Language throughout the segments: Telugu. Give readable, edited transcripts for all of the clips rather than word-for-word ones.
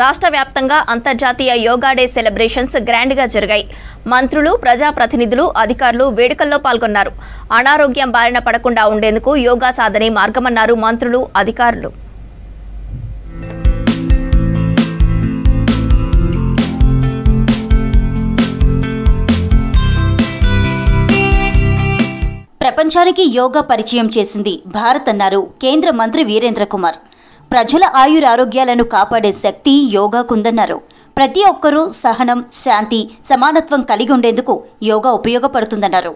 రాష్ట్ర వ్యాప్తంగా అంతర్జాతీయ యోగా డే సెలబ్రేషన్స్ గ్రాండ్గా జరిగాయి. మంత్రులు, ప్రజాప్రతినిధులు, అధికారులు వేడుకల్లో పాల్గొన్నారు. అనారోగ్యం బారిన పడకుండా ఉండేందుకు యోగా సాధనే మార్గమన్నారు మంత్రులు, అధికారులు. ప్రపంచానికి యోగా పరిచయం చేసింది భారత్ అన్నారు కేంద్ర మంత్రి వీరేంద్ర కుమార్. ప్రజల ఆయురారోగ్యాలను కాపాడే శక్తి యోగాకుందన్నారు. ప్రతి ఒక్కరూ సహనం, శాంతి, సమానత్వం కలిగి ఉండేందుకు యోగా ఉపయోగపడుతుందన్నారు.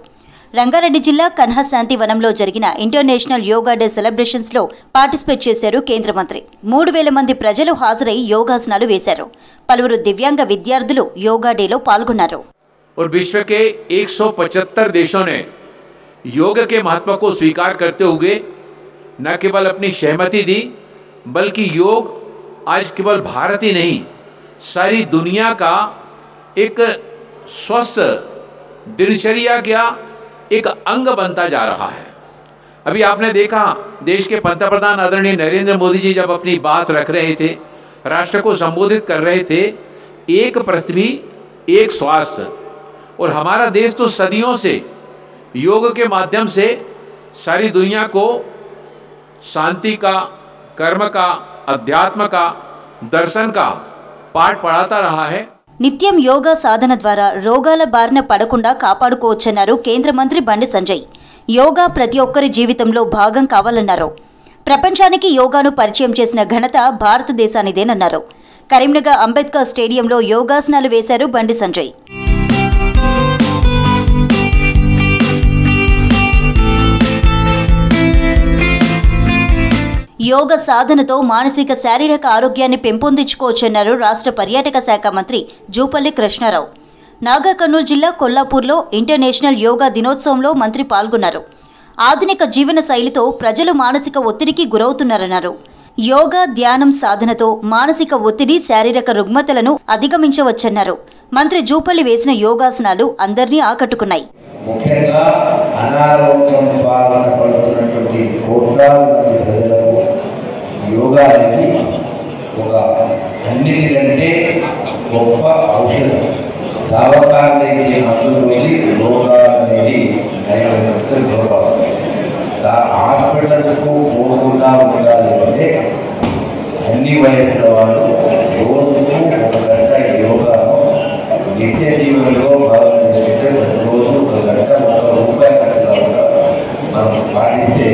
రంగారెడ్డి జిల్లా కన్హశాంతి వనంలో జరిగిన ఇంటర్నేషనల్ యోగా డే సెలబ్రేషన్స్లో పార్టిసిపేట్ చేశారు కేంద్ర మంత్రి. 3000 మంది ప్రజలు హాజరై యోగాసనాలు వేశారు. పలువురు దివ్యాంగ విద్యార్థులు యోగా డేలో పాల్గొన్నారు. विश्व के 175 देशों ने योग के महत्व को स्वीकार करते हुए न केवल अपनी सहमति दी, बल्कि योग आज केवल भारत ही नहीं, सारी दुनिया का एक स्वस्थ दिनचर्या का एक अंग बनता जा रहा है। अभी आपने देखा, देश के पंतप्रधान आदरणीय नरेंद्र मोदी जी जब अपनी बात रख रहे थे, राष्ट्र को संबोधित कर रहे थे, एक पृथ्वी एक स्वास्थ्य, और हमारा देश तो सदियों से योग के माध्यम से सारी दुनिया को शांति का, कर्म का, अध्यात्म का, दर्शन का पाठ पढ़ाता रहा है. నిత్యం యోగా సాధన ద్వారా రోగాల బారిన పడకుండా కాపాడుకోవచ్చన్నారు కేంద్ర మంత్రి బండి సంజయ్. యోగా ప్రతి ఒక్కరి జీవితంలో భాగం కావాలన్నారు. ప్రపంచానికి యోగాను పరిచయం చేసిన ఘనత భారతదేశానిదేనన్నారు. కరీంనగర్ అంబేద్కర్ స్టేడియంలో యోగాసనాలు వేశారు బండి సంజయ్. యోగ సాధనతో మానసిక, శారీరక ఆరోగ్యాన్ని పెంపొందించుకోవచ్చన్నారు రాష్ట్ర పర్యాటక శాఖ మంత్రి జూపల్లి కృష్ణారావు. నాగర్ కర్నూలు జిల్లా కొల్లాపూర్లో ఇంటర్నేషనల్ యోగా దినోత్సవంలో మంత్రి పాల్గొన్నారు. ఆధునిక జీవన శైలితో ప్రజలు మానసిక ఒత్తిడికి గురవుతున్నారన్నారు. యోగా, ధ్యానం సాధనతో మానసిక ఒత్తిడి, శారీరక రుగ్మతలను అధిగమించవచ్చన్నారు. మంత్రి జూపల్లి వేసిన యోగాసనాలు అందరినీ ఆకట్టుకున్నాయి. ముఖ్యంగా అనారోగ్యం బారిన పడుతున్నటువంటి కోట్లాది ప్రజలకు యోగా అనేది ఒక అన్నిటికంటే గొప్ప ఔషధం. దావకాలు ఇచ్చే మందులు వెళ్ళి యోగా అనేది హాస్పిటల్స్కు పోకుండా ఉండాలి అంటే అన్ని వయసుల వాళ్ళు రోజుకు 1 గంట యోగాను నిత్య జీవనంలో భాగం చేసుకుంటే ప్రతిరోజు 1 గంట ₹1 ఖర్చు కాకుండా మనం పాటిస్తే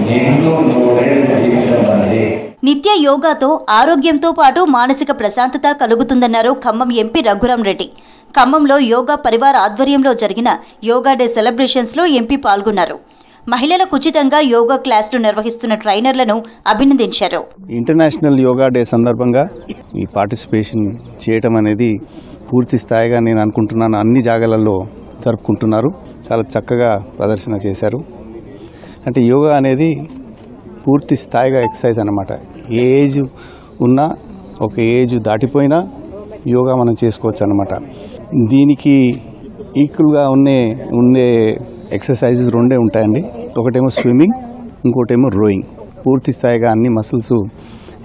నిండు 100 ఏళ్ళ జీవితం అనేది. నిత్య యోగాతో ఆరోగ్యంతో పాటు మానసిక ప్రశాంతత కలుగుతుందన్నారు ఖమ్మం ఎంపీ రఘురాం రెడ్డి. ఖమ్మంలో యోగా పరివార్ ఆధ్వర్యంలో జరిగిన యోగా డే సెలబ్రేషన్స్లో ఎంపీ పాల్గొన్నారు. మహిళలకు ఉచితంగా యోగా క్లాసులు నిర్వహిస్తున్న ట్రైనర్లను అభినందించారు. ఇంటర్నేషనల్ యోగా డే సందర్భంగా ఈ పార్టిసిపేషన్ చేయటం అనేది పూర్తి స్థాయిగా నేను అనుకుంటున్నాను అన్ని జాగాలలో జరుపుకుంటున్నారు. చాలా చక్కగా ప్రదర్శన చేశారు. అంటే యోగా అనేది పూర్తి స్థాయిగా ఎక్సర్సైజ్ అన్నమాట. ఏ ఏజ్ ఉన్నా, ఒక ఏజ్ దాటిపోయినా యోగా మనం చేసుకోవచ్చు అన్నమాట. దీనికి ఈక్వల్గా ఉండే ఎక్సర్సైజెస్ 2 ఉంటాయండి. ఒకటేమో స్విమ్మింగ్, ఇంకోటేమో రోయింగ్. పూర్తి స్థాయిగా అన్ని మసిల్స్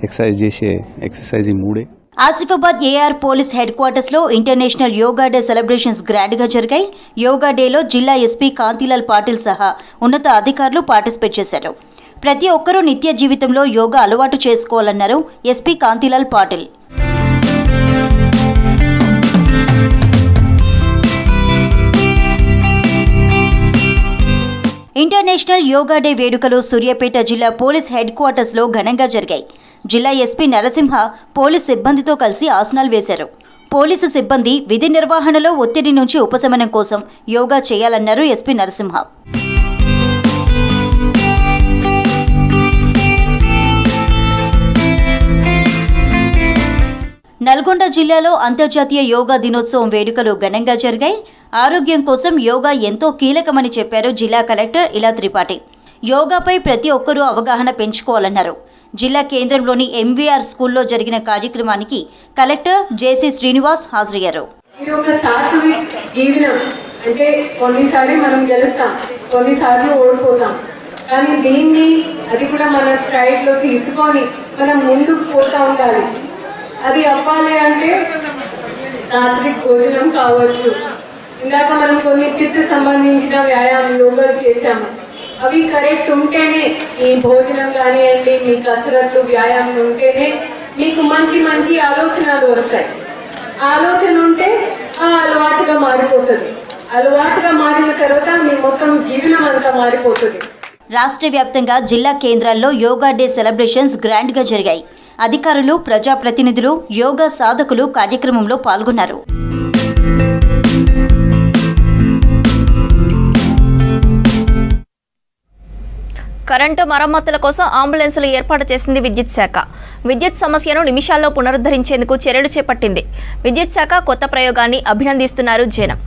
ఎక్సర్సైజ్ చేసే ఎక్సర్సైజ్ ఈ 3. ఆసిఫాబాద్ ఏఆర్ పోలీస్ హెడ్ క్వార్టర్స్లో ఇంటర్నేషనల్ యోగా డే సెలబ్రేషన్స్ గ్రాండ్గా జరిగాయి. యోగా డేలో జిల్లా ఎస్పీ కాంతిలాల్ పాటిల్ సహా ఉన్నత అధికారులు పార్టిసిపేట్ చేశారు. ప్రతి ఒక్కరూ నిత్య జీవితంలో యోగా అలవాటు చేసుకోవాలన్నారు SP Kantilal Patil. International yoga day వేడుకలు సూర్యాపేట జిల్లా పోలీస్ హెడ్ క్వార్టర్స్లో ఘనంగా జరిగాయి. జిల్లా ఎస్పీ నరసింహ పోలీస్ సిబ్బందితో కలిసి ఆసనాలు వేశారు. పోలీసు సిబ్బంది విధి నిర్వహణలో ఒత్తిడి నుంచి ఉపశమనం కోసం యోగా చేయాలన్నారు ఎస్పీ నరసింహ. నల్గొండ జిల్లాలో అంతర్జాతీయ యోగా దినోత్సవం వేడుకలు ఘనంగా జరిగాయి. ఆరోగ్యం కోసం యోగా ఎంతో కీలకమని చెప్పారు జిల్లా కలెక్టర్ ఇలా త్రిపాఠి. యోగాపై ప్రతి ఒక్కరూ అవగాహన పెంచుకోవాలన్నారు. జిల్లా కేంద్రంలోని ఎంవీఆర్ స్కూల్లో జరిగిన కార్యక్రమానికి కలెక్టర్ జేసీ శ్రీనివాస్ హాజరయ్యారు. అంటే కొన్నిసార్లు మనం గెలుస్తాం, కొన్నిసార్లు ఓడిపోతాం. కానీ దీన్ని అది కూడా మన స్ట్రైడ్లో తీసుకొని మనం ముందుకు పోతూ ఉండాలి. అది రాత్రి భోజనం కావచ్చు, ఇందాక మనం కొన్ని పిత్ సంబంధించిన వ్యాయామం యోగాలు చేశాము. అవి కరెక్ట్ ఉంటేనే ఈ భోజనం కానివ్వండి, మీ కసరత్తు వ్యాయామం ఉంటేనే మీకు మంచి మంచి ఆలోచనలు వస్తాయి. ఆలోచన ఉంటే ఆ అలవాటుగా మారిపోతుంది. అలవాటుగా మారిన తర్వాత మీ మొత్తం జీవనం అంతా మారిపోతుంది. రాష్ట్ర వ్యాప్తంగా జిల్లా కేంద్రాల్లో యోగా డే సెలబ్రేషన్స్ గ్రాండ్గా జరిగాయి. అధికారులు, ప్రజాప్రతినిధులు, యోగా సాధకులు కార్యక్రమంలో పాల్గొన్నారు. కరెంటు మరమ్మతుల కోసం అంబులెన్సులు ఏర్పాటు చేసింది విద్యుత్ శాఖ. విద్యుత్ సమస్యను నిమిషాల్లో పునరుద్ధరించేందుకు చర్యలు చేపట్టింది. విద్యుత్ శాఖ కొత్త ప్రయోగాన్ని అభినందిస్తున్నారు జనం.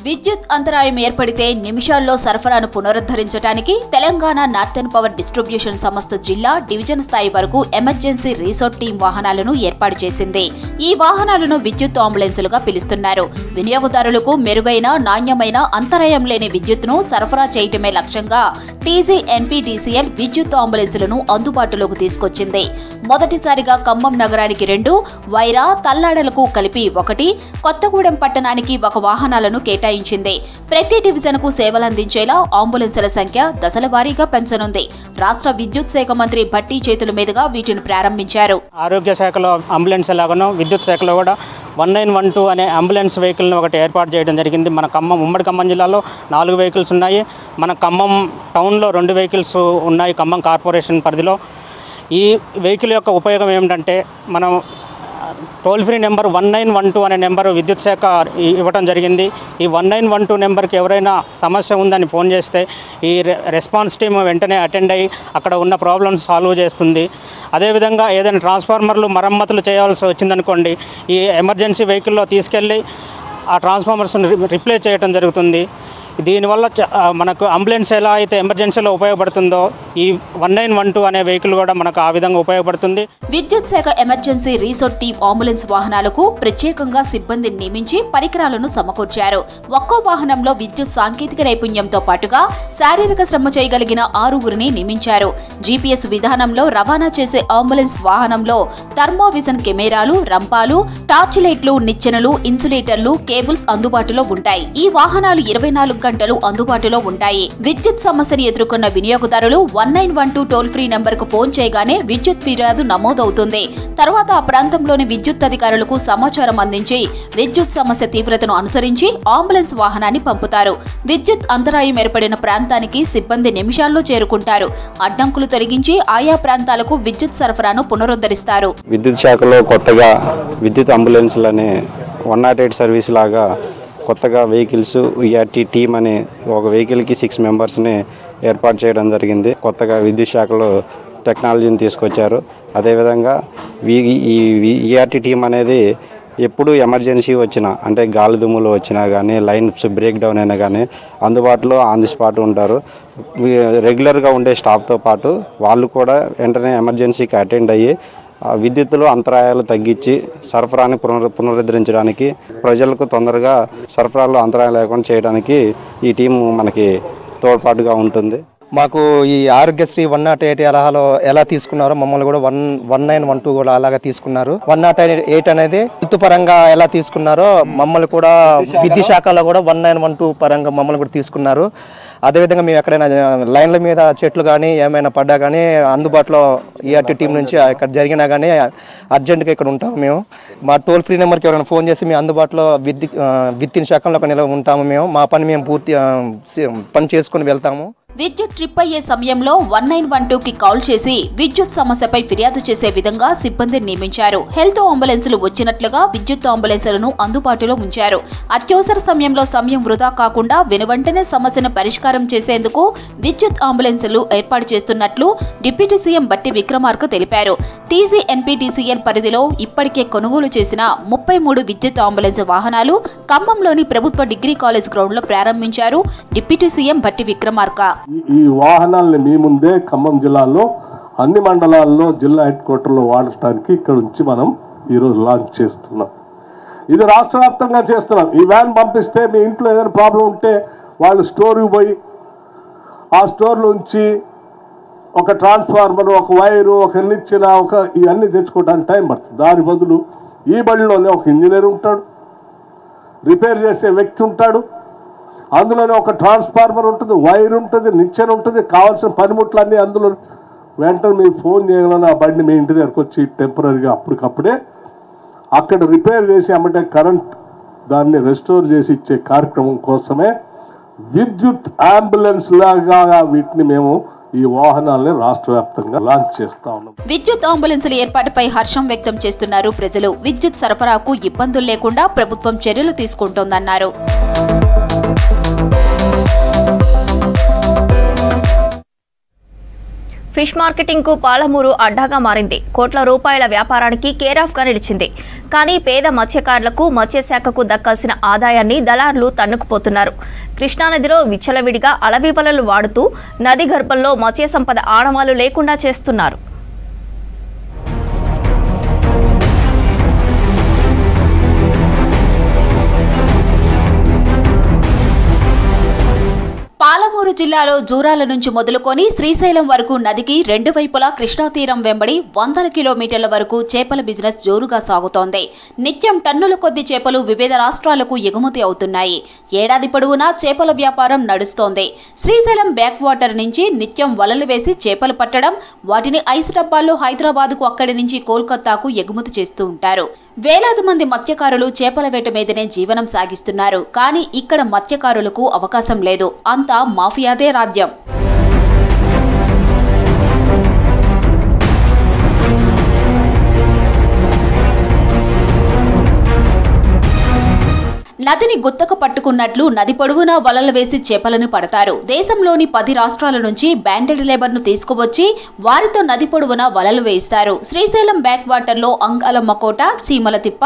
విద్యుత్ అంతరాయం ఏర్పడితే నిమిషాల్లో సరఫరాను పునరుద్ధరించడానికి తెలంగాణ నార్థన్ పవర్ డిస్ట్రిబ్యూషన్ సంస్థ జిల్లా, డివిజన్ స్థాయి వరకు ఎమర్జెన్సీ రీసోర్ట్ టీం వాహనాలను ఏర్పాటు చేసింది. ఈ వాహనాలను విద్యుత్ అంబులెన్సులుగా పిలుస్తున్నారు. వినియోగదారులకు మెరుగైన, నాణ్యమైన, అంతరాయం లేని విద్యుత్తును సరఫరా చేయటమే లక్ష్యంగా TGNPDCL విద్యుత్ అంబులెన్సులను అందుబాటులోకి తీసుకొచ్చింది. మొదటిసారిగా ఖమ్మం నగరానికి 2, వైరా, తల్లాడలకు కలిపి 1, కొత్తగూడెం పట్టణానికి 1 వాహనాలను కేటాయించింది. ప్రతి డివిజన్కు సేవలందించేలా అంబులెన్సుల సంఖ్య దశల వారీగా పెంచనుంది. రాష్ట్ర విద్యుత్ శాఖ మంత్రి భట్టి చేతుల మీదుగా వీటిని ప్రారంభించారు. ఆరోగ్య శాఖలో అంబులెన్స్ ఎలాగనో విద్యుత్ శాఖలో కూడా 1912 అనే అంబులెన్స్ వెహికల్ని ఒకటి ఏర్పాటు చేయడం జరిగింది. మన ఉమ్మడి ఖమ్మం జిల్లాలో 4 వెహికల్స్ ఉన్నాయి. మన ఖమ్మం టౌన్లో 2 వెహికల్స్ ఉన్నాయి ఖమ్మం కార్పొరేషన్ పరిధిలో. ఈ వెహికల్ యొక్క ఉపయోగం ఏమిటంటే, మనం టోల్ ఫ్రీ నెంబర్ 1912 అనే నెంబర్ విద్యుత్ శాఖ ఇవ్వడం జరిగింది. ఈ 1912 నెంబర్కి ఎవరైనా సమస్య ఉందని ఫోన్ చేస్తే ఈ రెస్పాన్స్ టీమ్ వెంటనే అటెండ్ అయ్యి అక్కడ ఉన్న ప్రాబ్లమ్స్ సాల్వ్ చేస్తుంది. అదేవిధంగా ఏదైనా ట్రాన్స్ఫార్మర్లు మరమ్మతులు చేయాల్సి వచ్చిందనుకోండి, ఈ ఎమర్జెన్సీ వెహికల్లో తీసుకెళ్ళి ఆ ట్రాన్స్ఫార్మర్స్ని రిప్లేస్ చేయడం జరుగుతుంది. దీనివల్ల మనకు అంబులెన్స్ ఎలా అయితే ఎమర్జెన్సీలో ఉపయోగపడుతుందో ఈ 1912 అనే వెహికల్ కూడా మనకు ఆ విధంగా ఉపయోగపడుతుంది. విద్యుత్ శాఖ ఎమర్జెన్సీ రీసోర్ట్ టీం అంబులెన్స్ వాహనాలకు ప్రత్యేకంగా సిబ్బందిని నియమించి పరికరాలను సమకూర్చారు. ఒక్కో వాహనంలో విద్యుత్ సాంకేతిక నైపుణ్యంతో పాటుగా శారీరక శ్రమ చేయగలిగిన 6గురిని నియమించారు. GPS విధానంలో రవాణా చేసే అంబులెన్స్ వాహనంలో థర్మోవిజన్ కెమెరాలు, రంపాలు, టార్చ్ లైట్లు, నిచ్చెనలు, ఇన్సులేటర్లు, కేబుల్స్ అందుబాటులో ఉంటాయి. ఈ వాహనాలు 24 గంటలు అందుబాటులో ఉంటాయి. విద్యుత్ సమస్యను ఎదుర్కొన్న వినియోగదారులు 1912 టోల్ ఫ్రీ నెంబర్కు ఫోన్ చేయగానే విద్యుత్ ఫిర్యాదు నమోదవుతుంది. తర్వాత ఆ ప్రాంతంలోని విద్యుత్ అధికారులకు సమాచారం అందించి విద్యుత్ సమస్య తీవ్రతను అనుసరించి అంబులెన్స్ వాహనాన్ని పంపుతారు. విద్యుత్ అంతరాయం ఏర్పడిన ప్రాంతానికి సిబ్బంది నిమిషాల్లో చేరుకుంటారు. అడ్డంకులు తొలగించి ఆయా ప్రాంతాలకు విద్యుత్ సరఫరాను పునరుద్ధరిస్తారు. విద్యుత్ శాఖలో కొత్తగా విద్యుత్ అంబులెన్స్లనే 108 సర్వీస్ లాగా కొత్తగా వెహికల్స్ ERT టీమ్ అనే ఒక వెహికల్కి 6 మెంబర్స్ని ఏర్పాటు చేయడం జరిగింది. కొత్తగా విద్యుత్ శాఖలో టెక్నాలజీని తీసుకొచ్చారు. అదేవిధంగా ఈ ERT టీమ్ అనేది ఎప్పుడు ఎమర్జెన్సీ వచ్చినా, అంటే గాలి దుమ్ములు వచ్చినా కానీ, లైన్స్ బ్రేక్ డౌన్ అయినా కానీ అందుబాటులో ఆన్ ది స్పాట్ ఉంటారు. రెగ్యులర్గా ఉండే స్టాఫ్తో పాటు వాళ్ళు కూడా వెంటనే ఎమర్జెన్సీకి అటెండ్ అయ్యి విద్యుత్తులో అంతరాయాలు తగ్గించి సరఫరాని పునరుద్ధరించడానికి, ప్రజలకు తొందరగా సరఫరాలో అంతరాయం లేకుండా చేయడానికి ఈ టీం మనకి తోడ్పాటుగా ఉంటుంది. మాకు ఈ ఆరోగ్యశ్రీ 108 ఎలా తీసుకున్నారో మమ్మల్ని కూడా 1912 కూడా అలాగా తీసుకున్నారు. 108 అనేది హెల్త్ పరంగా ఎలా తీసుకున్నారో మమ్మల్ని కూడా విద్యుత్ శాఖలో కూడా 1912 పరంగా మమ్మల్ని కూడా తీసుకున్నారు. అదేవిధంగా మేము ఎక్కడైనా లైన్ల మీద చెట్లు కానీ ఏమైనా పడ్డా కానీ అందుబాటులో ERT టీం నుంచి ఇక్కడ జరిగినా కానీ అర్జెంటుగా ఇక్కడ ఉంటాము. మేము మా టోల్ ఫ్రీ నెంబర్కి ఎవరైనా ఫోన్ చేసి మేము అందుబాటులో విద్యుత్ శాఖలో నిలవ ఉంటాము. మా పని మేము పూర్తి పని చేసుకుని వెళ్తాము. విద్యుత్ ట్రిప్ అయ్యే సమయంలో 1912కి కాల్ చేసి విద్యుత్ సమస్యపై ఫిర్యాదు చేసే విధంగా సిబ్బందిని నియమించారు. హెల్త్ అంబులెన్సులు వచ్చినట్లుగా విద్యుత్ అంబులెన్సులను అందుబాటులో ఉంచారు. అత్యవసర సమయంలో సమయం వృధా కాకుండా వెనువెంటనే సమస్యను పరిష్కారం చేసేందుకు విద్యుత్ అంబులెన్సులు ఏర్పాటు చేస్తున్నట్లు డిప్యూటీ సీఎం బట్టి విక్రమార్క తెలిపారు. TGNPDCL పరిధిలో ఇప్పటికే కొనుగోలు చేసిన 33 విద్యుత్ అంబులెన్స్ వాహనాలు ఖమ్మంలోని ప్రభుత్వ డిగ్రీ కాలేజ్ గ్రౌండ్లో ప్రారంభించారు డిప్యూటీ సీఎం బట్టి విక్రమార్క. ఈ వాహనాలని మీ ముందే ఖమ్మం జిల్లాలో అన్ని మండలాల్లో జిల్లా హెడ్ క్వార్టర్లో వాడటానికి ఇక్కడ నుంచి మనం ఈరోజు లాంచ్ చేస్తున్నాం. ఇది రాష్ట్ర వ్యాప్తంగా చేస్తున్నాం. ఈ వ్యాన్ పంపిస్తే మీ ఇంట్లో ఏదైనా ప్రాబ్లం ఉంటే వాళ్ళు స్టోర్కి పోయి ఆ స్టోర్లోంచి ఒక ట్రాన్స్ఫార్మర్, ఒక వైరు, ఒక నిచ్చెన, ఇవన్నీ తెచ్చుకోవడానికి టైం పడుతుంది. దాని బదులు ఈ బడిలోనే ఒక ఇంజనీర్ ఉంటాడు, రిపేర్ చేసే వ్యక్తి ఉంటాడు, అందులోనే ఒక ట్రాన్స్ఫార్మర్ ఉంటుంది, వైర్ ఉంటుంది, నిచ్చెన ఉంటుంది, కావాల్సిన పనిముట్లన్నీ అందులో. వెంటనే మీరు ఫోన్ చేయగలని ఆ బండి మీ ఇంటి దగ్గరకు వచ్చి టెంపరీగా అప్పటికప్పుడే అక్కడ రిపేర్ చేసి అమ్మటే కరెంట్ దాన్ని రెస్టోర్ చేసి ఇచ్చే కార్యక్రమం కోసమే విద్యుత్ అంబులెన్స్ లాగా వీటిని మేము ఈ వాహనాలను రాష్ట్ర వ్యాప్తంగా లాంచ్ చేస్తా ఉన్నాం. విద్యుత్ అంబులెన్సుల ఏర్పాటుపై హర్షం వ్యక్తం చేస్తున్నారు ప్రజలు. విద్యుత్ సరఫరాకు ఇబ్బందులు లేకుండా ప్రభుత్వం చర్యలు తీసుకుంటోందన్నారు. ఫిష్ మార్కెటింగ్ కు పాలమూరు అడ్డాగా మారింది. కోట్ల రూపాయల వ్యాపారానికి కేరాఫ్ గా నిలిచింది. కానీ పేద మత్స్యకారులకు మత్స్యశాఖకు దక్కాల్సిన ఆదాయాన్ని దళారులు తన్నుకుపోతున్నారు. కృష్ణానదిలో విచ్చలవిడిగా అలవి వలలు వాడుతూ నది గర్భంలో మత్స్య సంపద ఆనవాలు లేకుండా చేస్తున్నారు. పాలమూరు జిల్లాలో జూరాల నుంచి మొదలుకొని శ్రీశైలం వరకు నదికి రెండు వైపులా కృష్ణా తీరం వెంబడి 100 కిలోమీటర్ల వరకు చేపల బిజినెస్ జోరుగా సాగుతోంది. నిత్యం టన్నుల కొద్ది చేపలు వివిధ రాష్ట్రాలకు ఎగుమతి అవుతున్నాయి. ఏడాది పొడవునా చేపల వ్యాపారం నడుస్తోంది. శ్రీశైలం బ్యాక్ వాటర్ నుంచి నిత్యం వలలు వేసి చేపలు పట్టడం, వాటిని ఐస్ డబ్బాల్లో హైదరాబాద్కు, అక్కడి నుంచి కోల్కతాకు ఎగుమతి చేస్తూ ఉంటారు. వేలాది మంది మత్స్యకారులు చేపల వేట మీదనే జీవనం సాగిస్తున్నారు. కానీ ఇక్కడ మత్స్యకారులకు అవకాశం లేదు. అంతా మాఫియాదే రాజ్యం. నదిని గుత్తక పట్టుకున్నట్లు నది పొడవునా వలలు వేసి చేపలను పడతారు. దేశంలోని 10 రాష్ట్రాల నుంచి బ్యాండెడ్ లేబర్ ను తీసుకువచ్చి వారితో నది పొడవునా వలలు వేయిస్తారు. శ్రీశైలం బ్యాక్ వాటర్ లో అంగాలమ్మకోట, చీమలతిప్ప,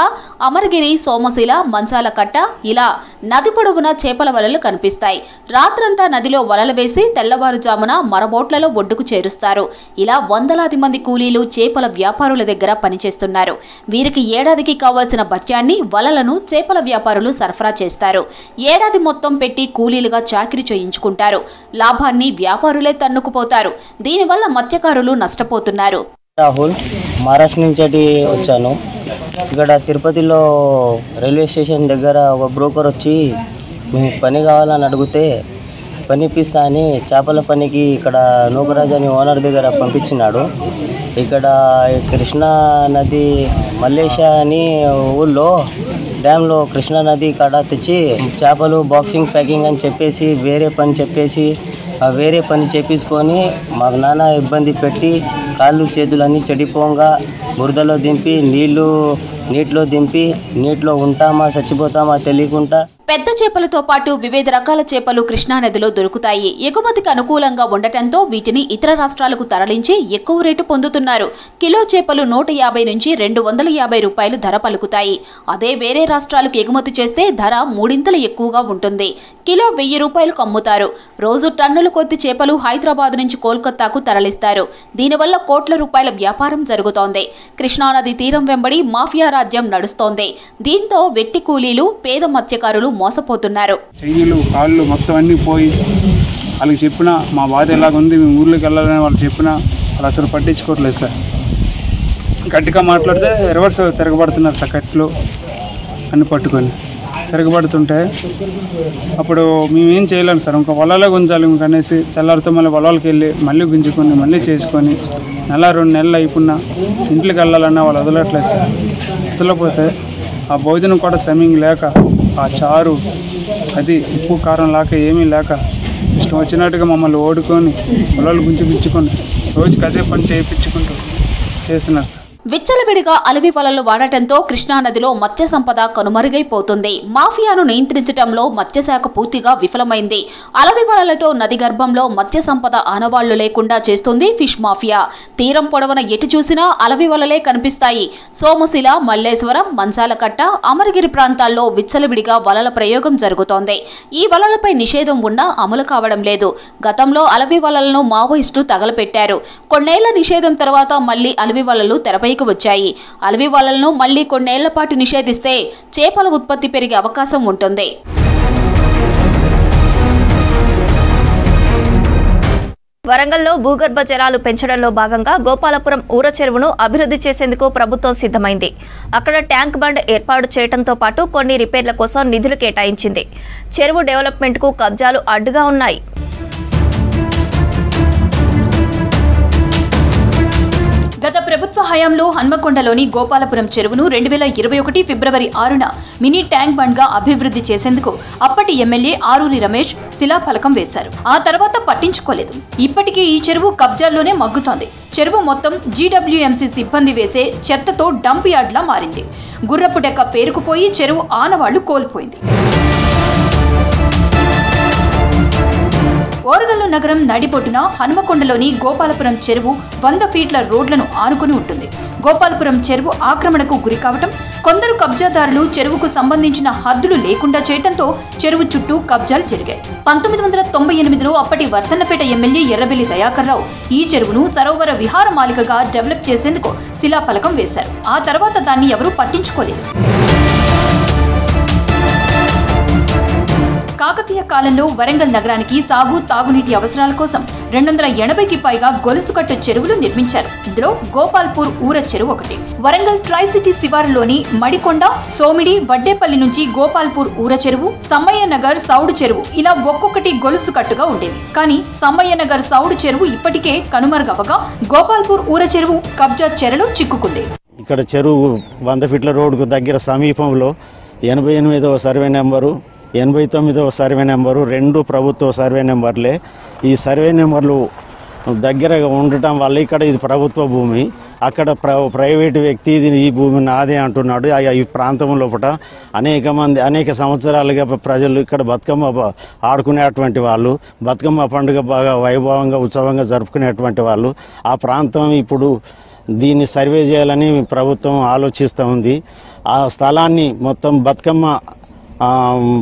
అమరగిరి, సోమశిల, మంచాల కట్ట ఇలా నది పొడవునా చేపల వలలు కనిపిస్తాయి. రాత్రంతా నదిలో వలలు వేసి తెల్లవారుజామున మరబోట్లలో ఒడ్డుకు చేరుస్తారు. ఇలా వందలాది మంది కూలీలు చేపల వ్యాపారుల దగ్గర పనిచేస్తున్నారు. వీరికి ఏడాదికి కావాల్సిన భత్యాన్ని, వలలను చేపల వ్యాపారులు సరఫరా చేస్తారు. ఏడాది మొత్తం పెట్టి కూలీలుగా చాకిరీ చేయించుకుంటారు. లాభాన్ని వ్యాపారులే తన్నుకుపోతారు. దీనివల్ల మత్స్యకారులు నష్టపోతున్నారు. రాహుల్, మహారాష్ట్ర నుంచి వచ్చాను. ఇక్కడ తిరుపతిలో రైల్వే స్టేషన్ దగ్గర ఒక బ్రోకర్ వచ్చి మీకు పని కావాలని అడిగితే పని ఇప్పిస్తా అని చేపల పనికి ఇక్కడ నూకరాజు అని ఓనర్ దగ్గర పంపించినాడు. ఇక్కడ కృష్ణా నది మల్లేషా అని ఊళ్ళో డ్యామ్లో కృష్ణా నది కాడ తెచ్చి చేపలు బాక్సింగ్ ప్యాకింగ్ అని చెప్పేసి వేరే పని చేపించుకొని మాకు నానా ఇబ్బంది పెట్టి కాళ్ళు చేతులన్నీ చెడిపోగా బురదలో దింపి నీటిలో దింపి నీటిలో ఉంటామా చచ్చిపోతామా తెలియకుండా. పెద్ద చేపలతో పాటు వివిధ రకాల చేపలు కృష్ణానదిలో దొరుకుతాయి. ఎగుమతికి అనుకూలంగా ఉండటంతో వీటిని ఇతర రాష్ట్రాలకు తరలించి ఎక్కువ రేటు పొందుతున్నారు. కిలో చేపలు 150 నుంచి 250 రూపాయలు ధర పలుకుతాయి. అదే వేరే రాష్ట్రాలకు ఎగుమతి చేస్తే ధర 3 ఎక్కువగా ఉంటుంది. కిలో 1000 రూపాయలకు అమ్ముతారు. రోజు టన్నుల కొద్ది చేపలు హైదరాబాద్ నుంచి కోల్కతాకు తరలిస్తారు. దీనివల్ల కోట్ల రూపాయల వ్యాపారం జరుగుతోంది. కృష్ణానది తీరం వెంబడి మాఫియా రాజ్యం నడుస్తోంది. దీంతో వెట్టి కూలీలు, పేద మత్స్యకారులు మోసపోతున్నారు. చైనీలు కాళ్ళు మొత్తం అన్నీ పోయి వాళ్ళకి చెప్పినా మా బాధ ఎలాగుంది, మేము ఊర్లోకి వెళ్ళాలని వాళ్ళు చెప్పినా వాళ్ళు అసలు పట్టించుకోవట్లేదు సార్. గట్టిగా మాట్లాడితే రివర్స్ తిరగబడుతున్నారు సార్. కట్లు అన్ని పట్టుకొని తిరగబడుతుంటే అప్పుడు మేమేం చేయలేము సార్. ఇంకా వలలో గుంజాలి ఇంకనేసి తెల్లారితో మళ్ళీ వలలకి వెళ్ళి మళ్ళీ గుంజుకొని మళ్ళీ చేసుకొని 1-2 నెలలు అయిపోయినా ఇంట్లోకి వెళ్ళాలన్నా వాళ్ళు వదలట్లేదు సార్. వదలపోతే ఆ భోజనం కూడా సమయం లేక, ఆ చారు అది ఉప్పు కారం లేక ఏమీ లేక ఇష్టం వచ్చినట్టుగా మమ్మల్ని ఓడుకొని పొలాలు గుంజుపించుకొని రోజుకి అదే పని చేయించుకుంటూ చేస్తున్నారు సార్. విచ్చలవిడిగా అలవి వలలు వాడటంతో కృష్ణానదిలో మత్స్య సంపద కనుమరుగైపోతుంది. మాఫియాను నియంత్రించడంలో మత్స్యశాఖ పూర్తిగా విఫలమైంది. అలవి వలలతో నది గర్భంలో మత్స్య సంపద ఆనవాళ్లు లేకుండా చేస్తుంది ఫిష్ మాఫియా. తీరం పొడవున ఎటు చూసినా అలవి వలలే కనిపిస్తాయి. సోమశిల, మల్లేశ్వరం, మంచాలకట్ట, అమరగిరి ప్రాంతాల్లో విచ్చలవిడిగా వలల ప్రయోగం జరుగుతోంది. ఈ వలలపై నిషేధం ఉన్నా అమలు కావడం లేదు. గతంలో అలవి వలలను మావోయిస్టులు తగలపెట్టారు. కొన్నేళ్ల నిషేధం తర్వాత మళ్లీ అలవి వలలు తెరపై వచ్చాయి. అలవి వలలను మళ్లీ కొన్నేళ్ల పాటు నిషేధిస్తే చేపల ఉత్పత్తి పెరిగే అవకాశం ఉంటుంది. వరంగల్లో భూగర్భ జలాలు పెంచడంలో భాగంగా గోపాలపురం ఊర చెరువును అభివృద్ధి చేసేందుకు ప్రభుత్వం సిద్ధమైంది. అక్కడ ట్యాంక్ బండ్ ఏర్పాటు చేయడంతో పాటు కొన్ని రిపేర్ల కోసం నిధులు కేటాయించింది. చెరువు డెవలప్మెంట్కు కబ్జాలు అడ్డుగా ఉన్నాయి. గత ప్రభుత్వ హయాంలో హన్మకొండలోని గోపాలపురం చెరువును 2021 ఫిబ్రవరి 6న మినీ ట్యాంక్ బండ్గా అభివృద్ధి చేసేందుకు అప్పటి ఎమ్మెల్యే ఆరూరి రమేష్ శిలాఫలకం వేశారు. ఆ తర్వాత పట్టించుకోలేదు. ఇప్పటికీ ఈ చెరువు కబ్జాల్లోనే మగ్గుతోంది. చెరువు మొత్తం జీడబ్ల్యూఎంసీ సిబ్బంది వేసే చెత్తతో డంప్ యార్డ్లా మారింది. గుర్రపు డెక్క పేరుకుపోయి చెరువు ఆనవాళ్లు కోల్పోయింది. ఓరగల్లు నగరం నడిబొడ్డున హనుమకొండలోని గోపాలపురం చెరువు 100 ఫీట్ల రోడ్లను ఆనుకుని ఉంటుంది. గోపాలపురం చెరువు ఆక్రమణకు గురి కావటం, కొందరు కబ్జాదారులు చెరువుకు సంబంధించిన హద్దులు లేకుండా చేయడంతో చెరువు చుట్టూ కబ్జాలు జరిగాయి. 1998లో అప్పటి వర్ధన్నపేట ఎమ్మెల్యే ఎర్రబెల్లి దయాకర్రావు ఈ చెరువును సరోవర విహారమాలికగా డెవలప్ చేసేందుకు శిలాఫలకం వేశారు. ఆ తర్వాత దాన్ని ఎవరూ పట్టించుకోలేదు. కాకతీయ కాలంలో వరంగల్ నగరానికి సాగు తాగునీటి అవసరాల కోసం 280కి పైగా గొలుసుకట్టు చెరువులు నిర్మించారు. ఇందులో గోపాల్పూర్ ఊర చెరువు ఒకటి. వరంగల్ ట్రై సిటీ శివారులోని మడికొండ, సోమిడి, వడ్డేపల్లి నుంచి గోపాల్పూర్ ఊర చెరువు, సమ్మయ్య నగర్ సౌడు చెరువు ఇలా ఒక్కొక్కటి గొలుసుకట్టుగా ఉండేవి. కానీ సమ్మయ్య నగర్ సౌడు చెరువు ఇప్పటికే కనుమరుగవగా గోపాల్పూర్ ఊర చెరువు కబ్జా చెరలో చిక్కుకుంది. ఇక్కడ చెరువు 100 ఫీట్ల రోడ్డుకు దగ్గర సమీపంలో 88వ సర్వే నెంబరు, 89వ సర్వే నెంబరు, 2 ప్రభుత్వ సర్వే నెంబర్లే. ఈ సర్వే నెంబర్లు దగ్గరగా ఉండటం వల్ల ఇక్కడ ఇది ప్రభుత్వ భూమి, అక్కడ ప్రైవేటు వ్యక్తి ఇది ఈ భూమి నాదే అంటున్నాడు. ఈ ప్రాంతం లోపల అనేక సంవత్సరాలుగా ప్రజలు ఇక్కడ బతుకమ్మ ఆడుకునేటువంటి వాళ్ళు, బతుకమ్మ పండుగ బాగా వైభవంగా ఉత్సవంగా జరుపుకునేటువంటి వాళ్ళు. ఆ ప్రాంతం ఇప్పుడు దీన్ని సర్వే చేయాలని ప్రభుత్వం ఆలోచిస్తూ ఉంది. ఆ స్థలాన్ని మొత్తం బతుకమ్మ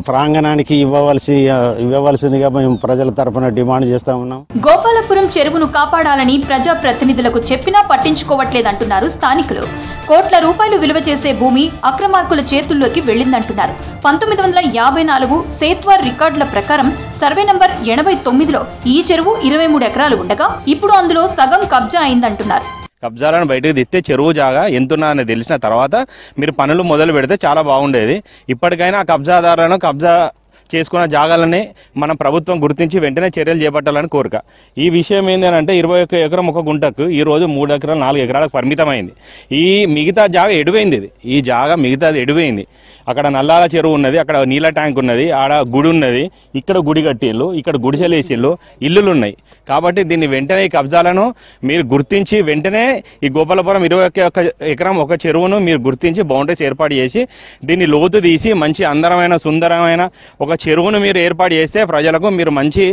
ప్రాంగణానికి ఇవ్వవలసిందిగా మేము ప్రజల తరపున డిమాండ్ చేస్తా ఉన్నాం. గోపాలపురం చెరువును కాపాడాలని ప్రజా ప్రతినిధులకు చెప్పినా పట్టించుకోవట్లేదంటున్నారు స్థానికులు. కోట్ల రూపాయలు విలువ చేసే భూమి అక్రమార్కుల చేతుల్లోకి వెళ్లిందంటున్నారు. 1954 సేత్వార్ రికార్డుల ప్రకారం సర్వే నంబర్ 89లో ఈ చెరువు 23 ఎకరాలు ఉండగా ఇప్పుడు అందులో సగం కబ్జా అయిందంటున్నారు. కబ్జాలను బయటకు తెస్తే చెరువు జాగా ఎంతున్నా అని తెలిసిన తర్వాత మీరు పనులు మొదలు పెడితే చాలా బాగుండేది. ఇప్పటికైనా ఆ కబ్జాదారులను కబ్జా చేసుకున్న జాగాలని మన ప్రభుత్వం గుర్తించి వెంటనే చర్యలు చేపట్టాలని కోరిక. ఈ విషయం ఏంటంటే 21 ఎకరం ఒక గుంటకు ఈరోజు 3 ఎకరాలు 4 ఎకరాలకు పరిమితమైంది. ఈ మిగతా జాగా ఎడిపోయింది. ఈ జాగా మిగతాది ఎడిపోయింది. అక్కడ నల్లాల చెరువు ఉన్నది, అక్కడ నీళ్ళ ట్యాంక్ ఉన్నది, ఆడ గుడి ఉన్నది, ఇక్కడ గుడి కట్టిళ్ళు, ఇక్కడ గుడిసెలేసిళ్ళు, ఇల్లులు ఉన్నాయి. కాబట్టి దీన్ని వెంటనే ఈ కబ్జాలను మీరు గుర్తించి వెంటనే ఈ గోపాలపురం 21 ఎకరం ఒక చెరువును మీరు గుర్తించి బౌండరీస్ ఏర్పాటు చేసి దీన్ని లోతు తీసి మంచి అందరమైన సుందరమైన ఒక చెరువును మీరు ఏర్పాటు చేస్తే ప్రజలకు మీరు మంచి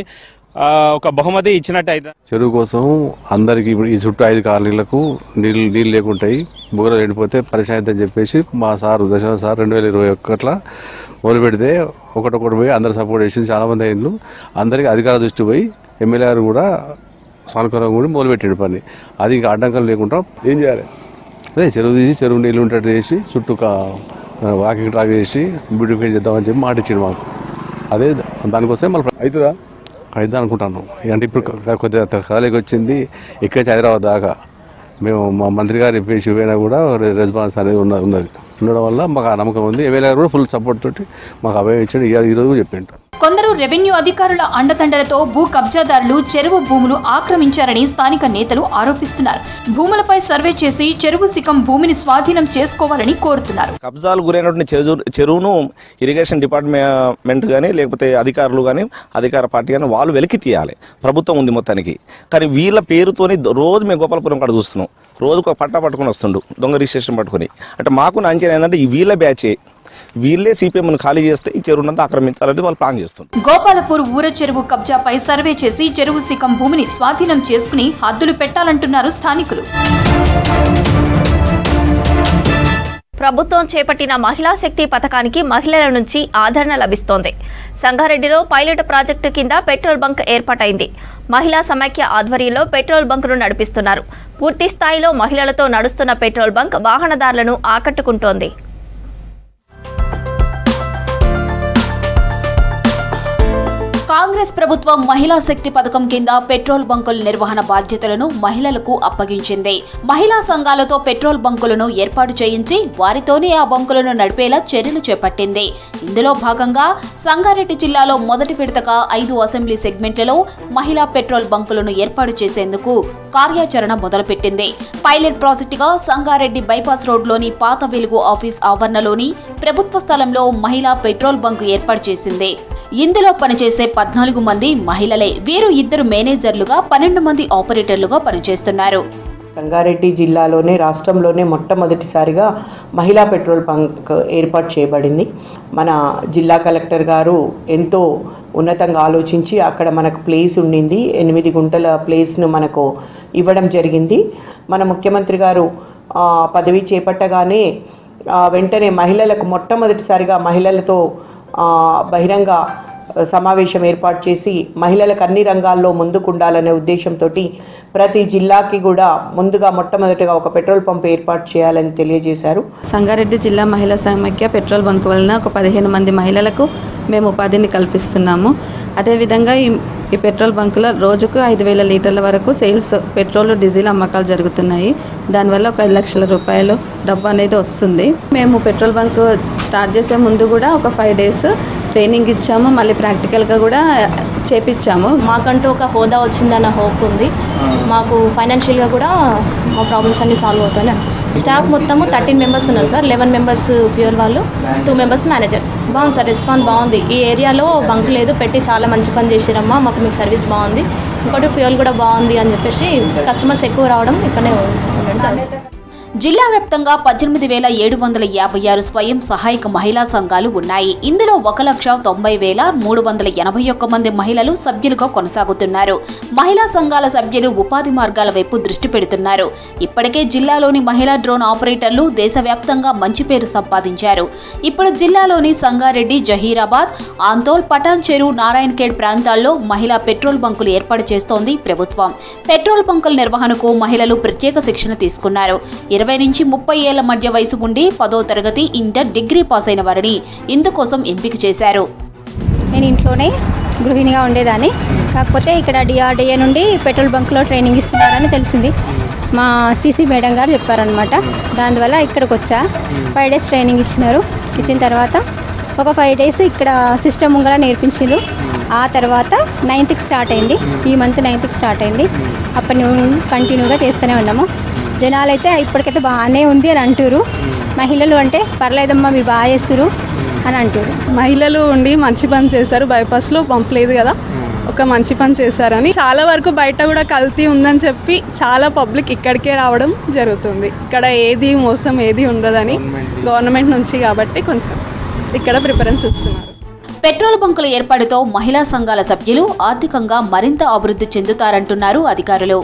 ఒక బహుమతి ఇచ్చినట్టు అయితే. చెరువు కోసం అందరికి ఇప్పుడు ఈ చుట్టూ 5 కాలనీలకు నీళ్ళు లేకుంటాయి, బుగరలు ఎండిపోతే పరిచయం అని చెప్పేసి మా సార్ దశరథ సార్ 2021 మొదలు పెడితే ఒకటొకటి పోయి అందరు సపోర్ట్ చేసి చాలా మంది అయిండ్రు. అందరికి అధికార దృష్టి పోయి ఎమ్మెల్యే గారు కూడా సానుకూలంగా కూడా మొదలుపెట్టాడు పని. అది ఇంకా అడ్డంకం లేకుండా ఏం చేయాలి, అదే చెరువు తీసి చెరువు నీళ్ళు ఉండేట్టు చేసి చుట్టూ వాకింగ్ ట్రాక్ చేసి బ్యూటిఫై చేద్దామని చెప్పి మాట ఇచ్చింది మాకు. అదే దానికోసం మళ్ళీ అవుతుందా అయితే అనుకుంటాను. అంటే ఇప్పుడు కొద్దిగా కదలికి వచ్చింది. ఇక్కడి హైదరాబాద్ దాకా మేము మా మంత్రి గారు చెప్పేసి పోయినా కూడా రెస్పాన్స్ అనేది ఉన్నది ఉండడం వల్ల మాకు ఆ నమ్మకం ఉంది. ఎమ్మెల్యే గారు కూడా ఫుల్ సపోర్ట్ తోటి మాకు అభయం ఇచ్చాడు. ఈరోజు చెప్పింటారు. కొందరు రెవెన్యూ అధికారుల అండదండలతో భూ కబ్జాదారులు చెరువు భూములు ఆక్రమించారని స్థానిక నేతలు ఆరోపిస్తున్నారు. భూములపై సర్వే చేసి చెరువు శిఖం భూమిని స్వాధీనం చేసుకోవాలని కోరుతున్నారు. కబ్జాలు గురైనటువంటి చెరువును ఇరిగేషన్ డిపార్ట్మెంట్ కానీ లేకపోతే అధికారులు కానీ అధికార పార్టీ కానీ వాళ్ళు వెలికి తీయాలి. ప్రభుత్వం ఉంది మొత్తానికి. కానీ వీళ్ళ పేరుతోని రోజు మేము గోపాలపురం కాడ చూస్తున్నాం. రోజుకు ఒక పట్టా పట్టుకుని వస్తుండు, దొంగ రిజిస్ట్రేషన్ పట్టుకుని. అంటే మాకు అంచనా ఏంటంటే ఈ వీళ్ళ బ్యాచే, వీళ్ళే సిపిఎంను ఖాళీ చేస్తే ఈ చెరువునంతా ఆక్రమించాలని వాళ్ళు ప్లాన్ చేస్తున్నారు. గోపాలపూర్ ఊర చెరువు కబ్జాపై సర్వే చేసి చెరువు శిఖం భూమిని స్వాధీనం చేసుకుని హద్దులు పెట్టాలంటున్నారు స్థానికులు. ప్రభుత్వం చేపట్టిన మహిళా శక్తి పథకానికి మహిళల నుంచి ఆదరణ లభిస్తోంది. సంగారెడ్డిలో పైలట్ ప్రాజెక్టు కింద పెట్రోల్ బంక్ ఏర్పాటైంది. మహిళా సమైక్య ఆధ్వర్యంలో పెట్రోల్ బంకును నడిపిస్తున్నారు. పూర్తి స్థాయిలో మహిళలతో నడుస్తున్న పెట్రోల్ బంక్ వాహనదారులను ఆకట్టుకుంటోంది. కాంగ్రెస్ ప్రభుత్వం మహిళా శక్తి పథకం కింద పెట్రోల్ బంకుల నిర్వహణ బాధ్యతలను మహిళలకు అప్పగించింది. మహిళా సంఘాలతో పెట్రోల్ బంకులను ఏర్పాటు చేయించి వారితోనే ఆ బంకులను నడిపేలా చర్యలు చేపట్టింది. ఇందులో భాగంగా సంగారెడ్డి జిల్లాలో మొదటి విడతగా 5 అసెంబ్లీ సెగ్మెంట్లలో మహిళా పెట్రోల్ బంకులను ఏర్పాటు చేసేందుకు కార్యాచరణ మొదలుపెట్టింది. పైలట్ ప్రాజెక్టుగా సంగారెడ్డి బైపాస్ రోడ్లోని పాత వెలుగు ఆఫీస్ ఆవరణలోని ప్రభుత్వ స్థలంలో మహిళా పెట్రోల్ బంకు ఏర్పాటు చేసింది. ఇందులో పనిచేసే 14 మంది మహిళలే. వీరు 2 మేనేజర్లుగా 12 మంది ఆపరేటర్లుగా పనిచేస్తున్నారు. సంగారెడ్డి జిల్లాలోనే రాష్ట్రంలోనే మొట్టమొదటిసారిగా మహిళా పెట్రోల్ బంక్ ఏర్పాటు చేయబడింది. మన జిల్లా కలెక్టర్ గారు ఎంతో ఉన్నతంగా ఆలోచించి అక్కడ మనకు ప్లేస్ ఉండింది. 8 గుంటల ప్లేస్ను మనకు ఇవ్వడం జరిగింది. మన ముఖ్యమంత్రి గారు పదవి చేపట్టగానే వెంటనే మహిళలకు మొట్టమొదటిసారిగా మహిళలతో బహిరంగ సమావేశం ఏర్పాటు చేసి మహిళలకు అన్ని రంగాల్లో ముందుకుండాలనే ఉద్దేశంతో ప్రతి జిల్లాకి కూడా ముందుగా మొట్టమొదటిగా ఒక పెట్రోల్ పంప్ ఏర్పాటు చేయాలని తెలియజేశారు. సంగారెడ్డి జిల్లా మహిళా సమైక్య పెట్రోల్ బంక్ వలన ఒక 15 మంది మహిళలకు మేము ఉపాధిని కల్పిస్తున్నాము. అదేవిధంగా ఈ పెట్రోల్ బంకులో రోజుకు 5,000 లీటర్ల వరకు సేల్స్ పెట్రోల్ డీజిల్ అమ్మకాలు జరుగుతున్నాయి. దానివల్ల ఒక 5 లక్షల రూపాయలు డబ్బు అనేది వస్తుంది. మేము పెట్రోల్ బంక్ స్టార్ట్ చేసే ముందు కూడా ఒక 5 డేస్ ట్రైనింగ్ ఇచ్చాము. మళ్ళీ ప్రాక్టికల్గా కూడా చేపించాము. మాకంటూ ఒక హోదా వచ్చిందన్న హోప్ ఉంది. మాకు ఫైనాన్షియల్గా కూడా మా ప్రాబ్లమ్స్ అన్ని సాల్వ్ అవుతాయని అనిపిస్తుంది. స్టాఫ్ మొత్తము 13 మెంబర్స్ ఉన్నారు సార్. 11 మెంబర్స్ ఫ్యూయల్ వాళ్ళు, 2 మెంబర్స్ మేనేజర్స్. బాగుంది సార్, రెస్పాన్స్ బాగుంది. ఈ ఏరియాలో బంక్ లేదు, పెట్టి చాలా మంచి పని చేసిరమ్మా, మాకు మీకు సర్వీస్ బాగుంది. ఇంకోటి ఫ్యూయల్ కూడా బాగుంది అని చెప్పేసి కస్టమర్స్ ఎక్కువ రావడం ఇక్కడనే ఉండడం జరుగుతుంది. జిల్లా వ్యాప్తంగా 18,756 స్వయం సహాయక మహిళా సంఘాలు ఉన్నాయి. ఇందులో 1,90,381 మంది మహిళలు సభ్యులుగా కొనసాగుతున్నారు. మహిళా సంఘాల సభ్యులు ఉపాధి మార్గాల వైపు దృష్టి పెడుతున్నారు. ఇప్పటికే జిల్లాలోని మహిళా డ్రోన్ ఆపరేటర్లు దేశవ్యాప్తంగా మంచి పేరు సంపాదించారు. ఇప్పుడు జిల్లాలోని సంగారెడ్డి, జహీరాబాద్, ఆందోల్, పటాన్ చెరు, నారాయణఖేడ్ ప్రాంతాల్లో మహిళా పెట్రోల్ బంకులు ఏర్పాటు చేస్తోంది ప్రభుత్వం. పెట్రోల్ బంకుల నిర్వహణకు మహిళలు ప్రత్యేక శిక్షణ తీసుకున్నారు. 20 నుంచి 30 ఏళ్ల మధ్య వయసు ఉండి 10వ తరగతి, ఇంటర్, డిగ్రీ పాస్ అయిన వారిని ఇందుకోసం ఎంపిక చేశారు. నేను ఇంట్లోనే గృహిణిగా ఉండేదాన్ని. కాకపోతే ఇక్కడ డిఆర్డీఏ నుండి పెట్రోల్ బంక్లో ట్రైనింగ్ ఇస్తున్నారని తెలిసింది. మా సీసీ మేడం గారు చెప్పారనమాట. దానివల్ల ఇక్కడికి వచ్చా. 5 డేస్ ట్రైనింగ్ ఇచ్చినారు. ఇచ్చిన తర్వాత ఒక 5 డేస్ ఇక్కడ సిస్టమ్ ముంగల నేర్పించారు. ఆ తర్వాత 9th స్టార్ట్ అయింది. ఈ మంత్ 9th స్టార్ట్ అయింది. అప్పటి నుండి కంటిన్యూగా చేస్తూనే ఉన్నాము. జనాలు అయితే ఇప్పటికైతే బాగానే ఉంది అని అంటారు. మహిళలు అంటే పర్లేదమ్మా మీరు బాగా చేస్తారు అని అంటారు. మహిళలు ఉండి మంచి పని చేశారు. బైపాస్లో పంపలేదు కదా, ఒక మంచి పని చేశారని. చాలా వరకు బయట కూడా కల్తీ ఉందని చెప్పి చాలా పబ్లిక్ ఇక్కడికే రావడం జరుగుతుంది. ఇక్కడ ఏది మోసం ఏది ఉండదని గవర్నమెంట్ నుంచి కాబట్టి కొంచెం ఇక్కడ ప్రిఫరెన్స్ ఇస్తున్నారు. పెట్రోల్ బంకుల ఏర్పాటుతో మహిళా సంఘాల సభ్యులు ఆర్థికంగా మరింత అభివృద్ధి చెందుతారంటున్నారు అధికారులు.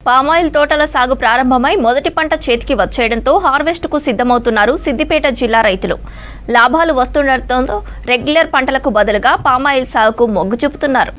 పామాయిల్ తోటల సాగు ప్రారంభమై మొదటి పంట చేతికి వచ్చేయడంతో హార్వెస్ట్కు సిద్ధమవుతున్నారు సిద్దిపేట జిల్లా రైతులు. లాభాలు వస్తుండటంతో రెగ్యులర్ పంటలకు బదులుగా పామాయిల్ సాగుకు మొగ్గు చూపుతున్నారు.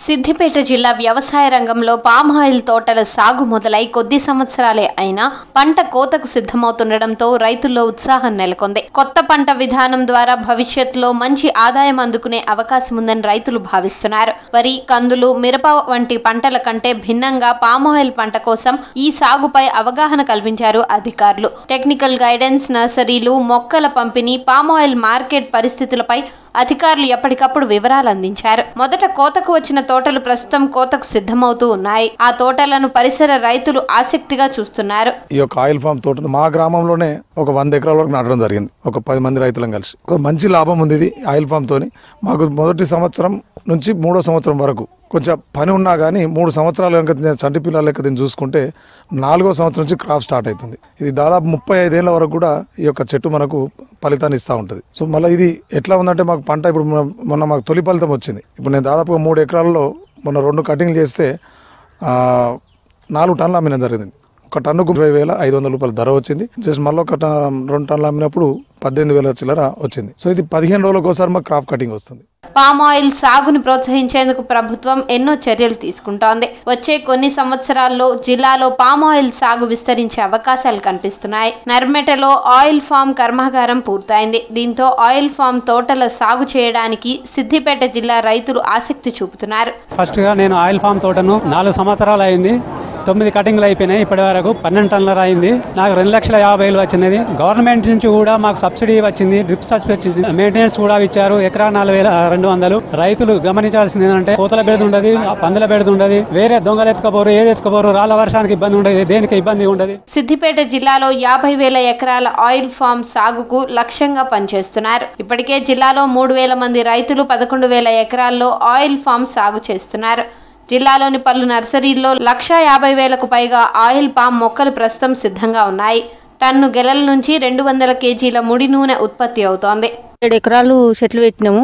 సిద్దిపేట జిల్లా వ్యవసాయ రంగంలో పామాయిల్ తోటల సాగు మొదలై కొద్ది సంవత్సరాలే అయినా పంట కోతకు సిద్ధమవుతుండటంతో రైతుల్లో ఉత్సాహం నెలకొంది. కొత్త పంట విధానం ద్వారా భవిష్యత్తులో మంచి ఆదాయం అందుకునే అవకాశం ఉందని రైతులు భావిస్తున్నారు. వరి, కందులు, మిరప వంటి పంటల కంటే భిన్నంగా పామాయిల్ పంట కోసం ఈ సాగుపై అవగాహన కల్పించారు అధికారులు. టెక్నికల్ గైడెన్స్, నర్సరీలు, మొక్కల పంపిణీ, పామాయిల్ మార్కెట్ పరిస్థితులపై అధికారులు ఎప్పటికప్పుడు వివరాలు అందించారు. మొదట కోతకు వచ్చిన తోటలు ప్రస్తుతం కోతకు సిద్ధమవుతూ ఉన్నాయి. ఆ తోటలను పరిసర రైతులు ఆసక్తిగా చూస్తున్నారు. ఈ యొక్క ఆయిల్ ఫామ్ తోట మా గ్రామంలోనే ఒక 100 ఎకరాల వరకు నాటడం జరిగింది. ఒక 10 మంది రైతులను కలిసి మంచి లాభం ఉంది ఇది ఆయిల్ ఫామ్ తోని. మాకు మొదటి సంవత్సరం నుంచి 3వ సంవత్సరం వరకు కొంచెం పని ఉన్నా కానీ 3 సంవత్సరాల కనుక చంటి పిల్లల లెక్క దీన్ని చూసుకుంటే 4వ సంవత్సరం నుంచి క్రాప్ స్టార్ట్ అవుతుంది. ఇది దాదాపు 35 ఏళ్ల వరకు కూడా ఈ యొక్క చెట్టు మనకు ఫలితాన్ని ఇస్తూ ఉంటుంది. సో మళ్ళీ ఇది ఎట్లా ఉందంటే మాకు పంట ఇప్పుడు మొన్న మాకు తొలి ఫలితం వచ్చింది. ఇప్పుడు నేను దాదాపుగా 3 ఎకరాల్లో మొన్న 2 కటింగ్లు చేస్తే 4 టన్నులు అమ్మిన జరిగింది. ఒక టన్నుకు 20,500 రూపాయల ధర వచ్చింది. జస్ట్ మళ్ళీ ఒక 2 టన్నులు అమ్మినప్పుడు 18,000 చిల్లర వచ్చింది. సో ఇది 15 రోజులకు ఒకసారి మాకు క్రాప్ కటింగ్ వస్తుంది. పామాయిల్ సాగును ప్రోత్సహించేందుకు ప్రభుత్వం ఎన్నో చర్యలు తీసుకుంటోంది. వచ్చే కొన్ని సంవత్సరాల్లో జిల్లాలో పామాయిల్ సాగు విస్తరించే అవకాశాలు కనిపిస్తున్నాయి. నర్మెటలో ఆయిల్ ఫామ్ కర్మాగారం పూర్తయింది. దీంతో ఆయిల్ ఫామ్ తోటల సాగు చేయడానికి సిద్దిపేట జిల్లా రైతులు ఆసక్తి చూపుతున్నారు. ఫస్ట్ గా నేను ఆయిల్ ఫామ్ తోటను 4 సంవత్సరాలు అయింది. 9 కటింగ్లు అయిపోయినాయి. ఇప్పటి వరకు 12 టన్నుల అయింది. నాకు 2,50,000 వచ్చినది. గవర్నమెంట్ నుంచి కూడా మాకు సబ్సిడీ వచ్చింది. డ్రిప్ సబ్సిడీ, మెయింటెనెన్స్ కూడా ఇచ్చారు. ఎకరా 4,200. రైతులు గమనించాల్సింది ఏంటంటే కోతల బెడద ఉండదు, పందుల బెడద ఉండదు, వేరే దొంగలు ఎత్తుకపోరు, ఏది ఎత్తుకపోరు, రాళ్ల వర్షానికి ఇబ్బంది ఉండదు, దేనికి ఇబ్బంది ఉండదు. సిద్దిపేట జిల్లాలో 50,000 ఎకరాల ఆయిల్ ఫామ్ సాగుకు లక్ష్యంగా పనిచేస్తున్నారు. ఇప్పటికే జిల్లాలో 3,000 మంది రైతులు 11,000 ఎకరాల్లో ఆయిల్ ఫామ్ సాగు చేస్తున్నారు. జిల్లాలోని పలు నర్సరీల్లో 1,50,000కు పైగా ఆయిల్ పామ్ మొక్కలు ప్రస్తుతం సిద్ధంగా ఉన్నాయి. టన్ను గెలల నుంచి 200 కేజీల ముడి నూనె ఉత్పత్తి అవుతోంది. 7 ఎకరాలు చెట్లు పెట్టినాము.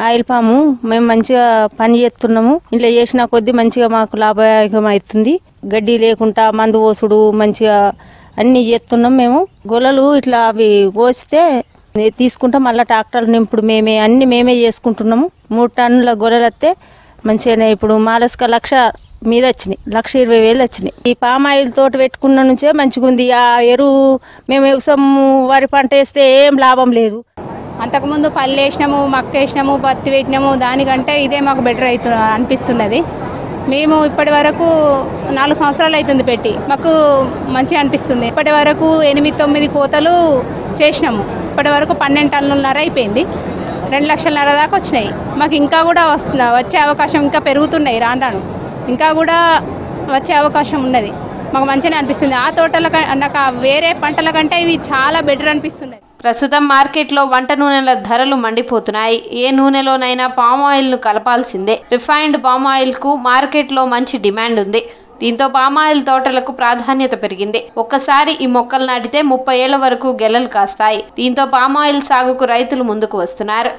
ఆయిల్ పాము మేము మంచిగా పని చేస్తున్నాము. ఇట్లా చేసిన కొద్దీ మంచిగా మాకు లాభదాయకం అవుతుంది. గడ్డి లేకుండా మందు పోసుడు మంచిగా అన్ని చేస్తున్నాం. మేము గొలలు ఇట్లా అవి కోస్తే తీసుకుంటాం. మళ్ళీ ట్రాక్టర్లు నింపుడు మేమే చేసుకుంటున్నాము. 3 టన్నుల గొలలు వస్తే మంచిగానే ఇప్పుడు మాలస్క 1,00,000 మీద వచ్చినాయి. 1,20,000 వచ్చినాయి. ఈ పామాయిల్ తోట పెట్టుకున్న నుంచే మంచిగా ఉంది. ఆ ఎరువు మేము వ్యవసాయం వరి పంట వేస్తే ఏం లాభం లేదు. అంతకుముందు పల్లి వేసినాము, మక్క వేసినాము, పత్తి పెట్టినాము. దానికంటే ఇదే మాకు బెటర్ అనిపిస్తున్నది. మేము ఇప్పటి వరకు 4 సంవత్సరాలు అవుతుంది పెట్టి. మాకు మంచిగా అనిపిస్తుంది. ఇప్పటి వరకు 8-9 కోతలు చేసినాము. ఇప్పటి వరకు 12 టన్నులన్నర అయిపోయింది. 2,00,000 దాకా వచ్చినాయి. మాకు ఇంకా కూడా వచ్చే అవకాశం ఇంకా పెరుగుతున్నాయి. రాను ఇంకా కూడా వచ్చే అవకాశం ఉన్నది. మాకు మంచిగా అనిపిస్తుంది. ఆ తోటల నాకు వేరే పంటల కంటే ఇవి చాలా బెటర్ అనిపిస్తుంది. ప్రస్తుతం మార్కెట్లో వంట నూనెల ధరలు మండిపోతున్నాయి. ఏ నూనెలోనైనా పామ్ ఆయిల్ను కలపాల్సిందే. రిఫైన్డ్ పామ్ ఆయిల్కు మార్కెట్లో మంచి డిమాండ్ ఉంది. దీంతో పామాయిల్ తోటలకు ప్రాధాన్యత పెరిగింది. ఒక్కసారి ఈ మొక్కలు నాటితే 30 ఏళ్ల వరకు గెలలు కాస్తాయి. దీంతో పామాయిల్ సాగుకు రైతులు ముందుకు వస్తున్నారు.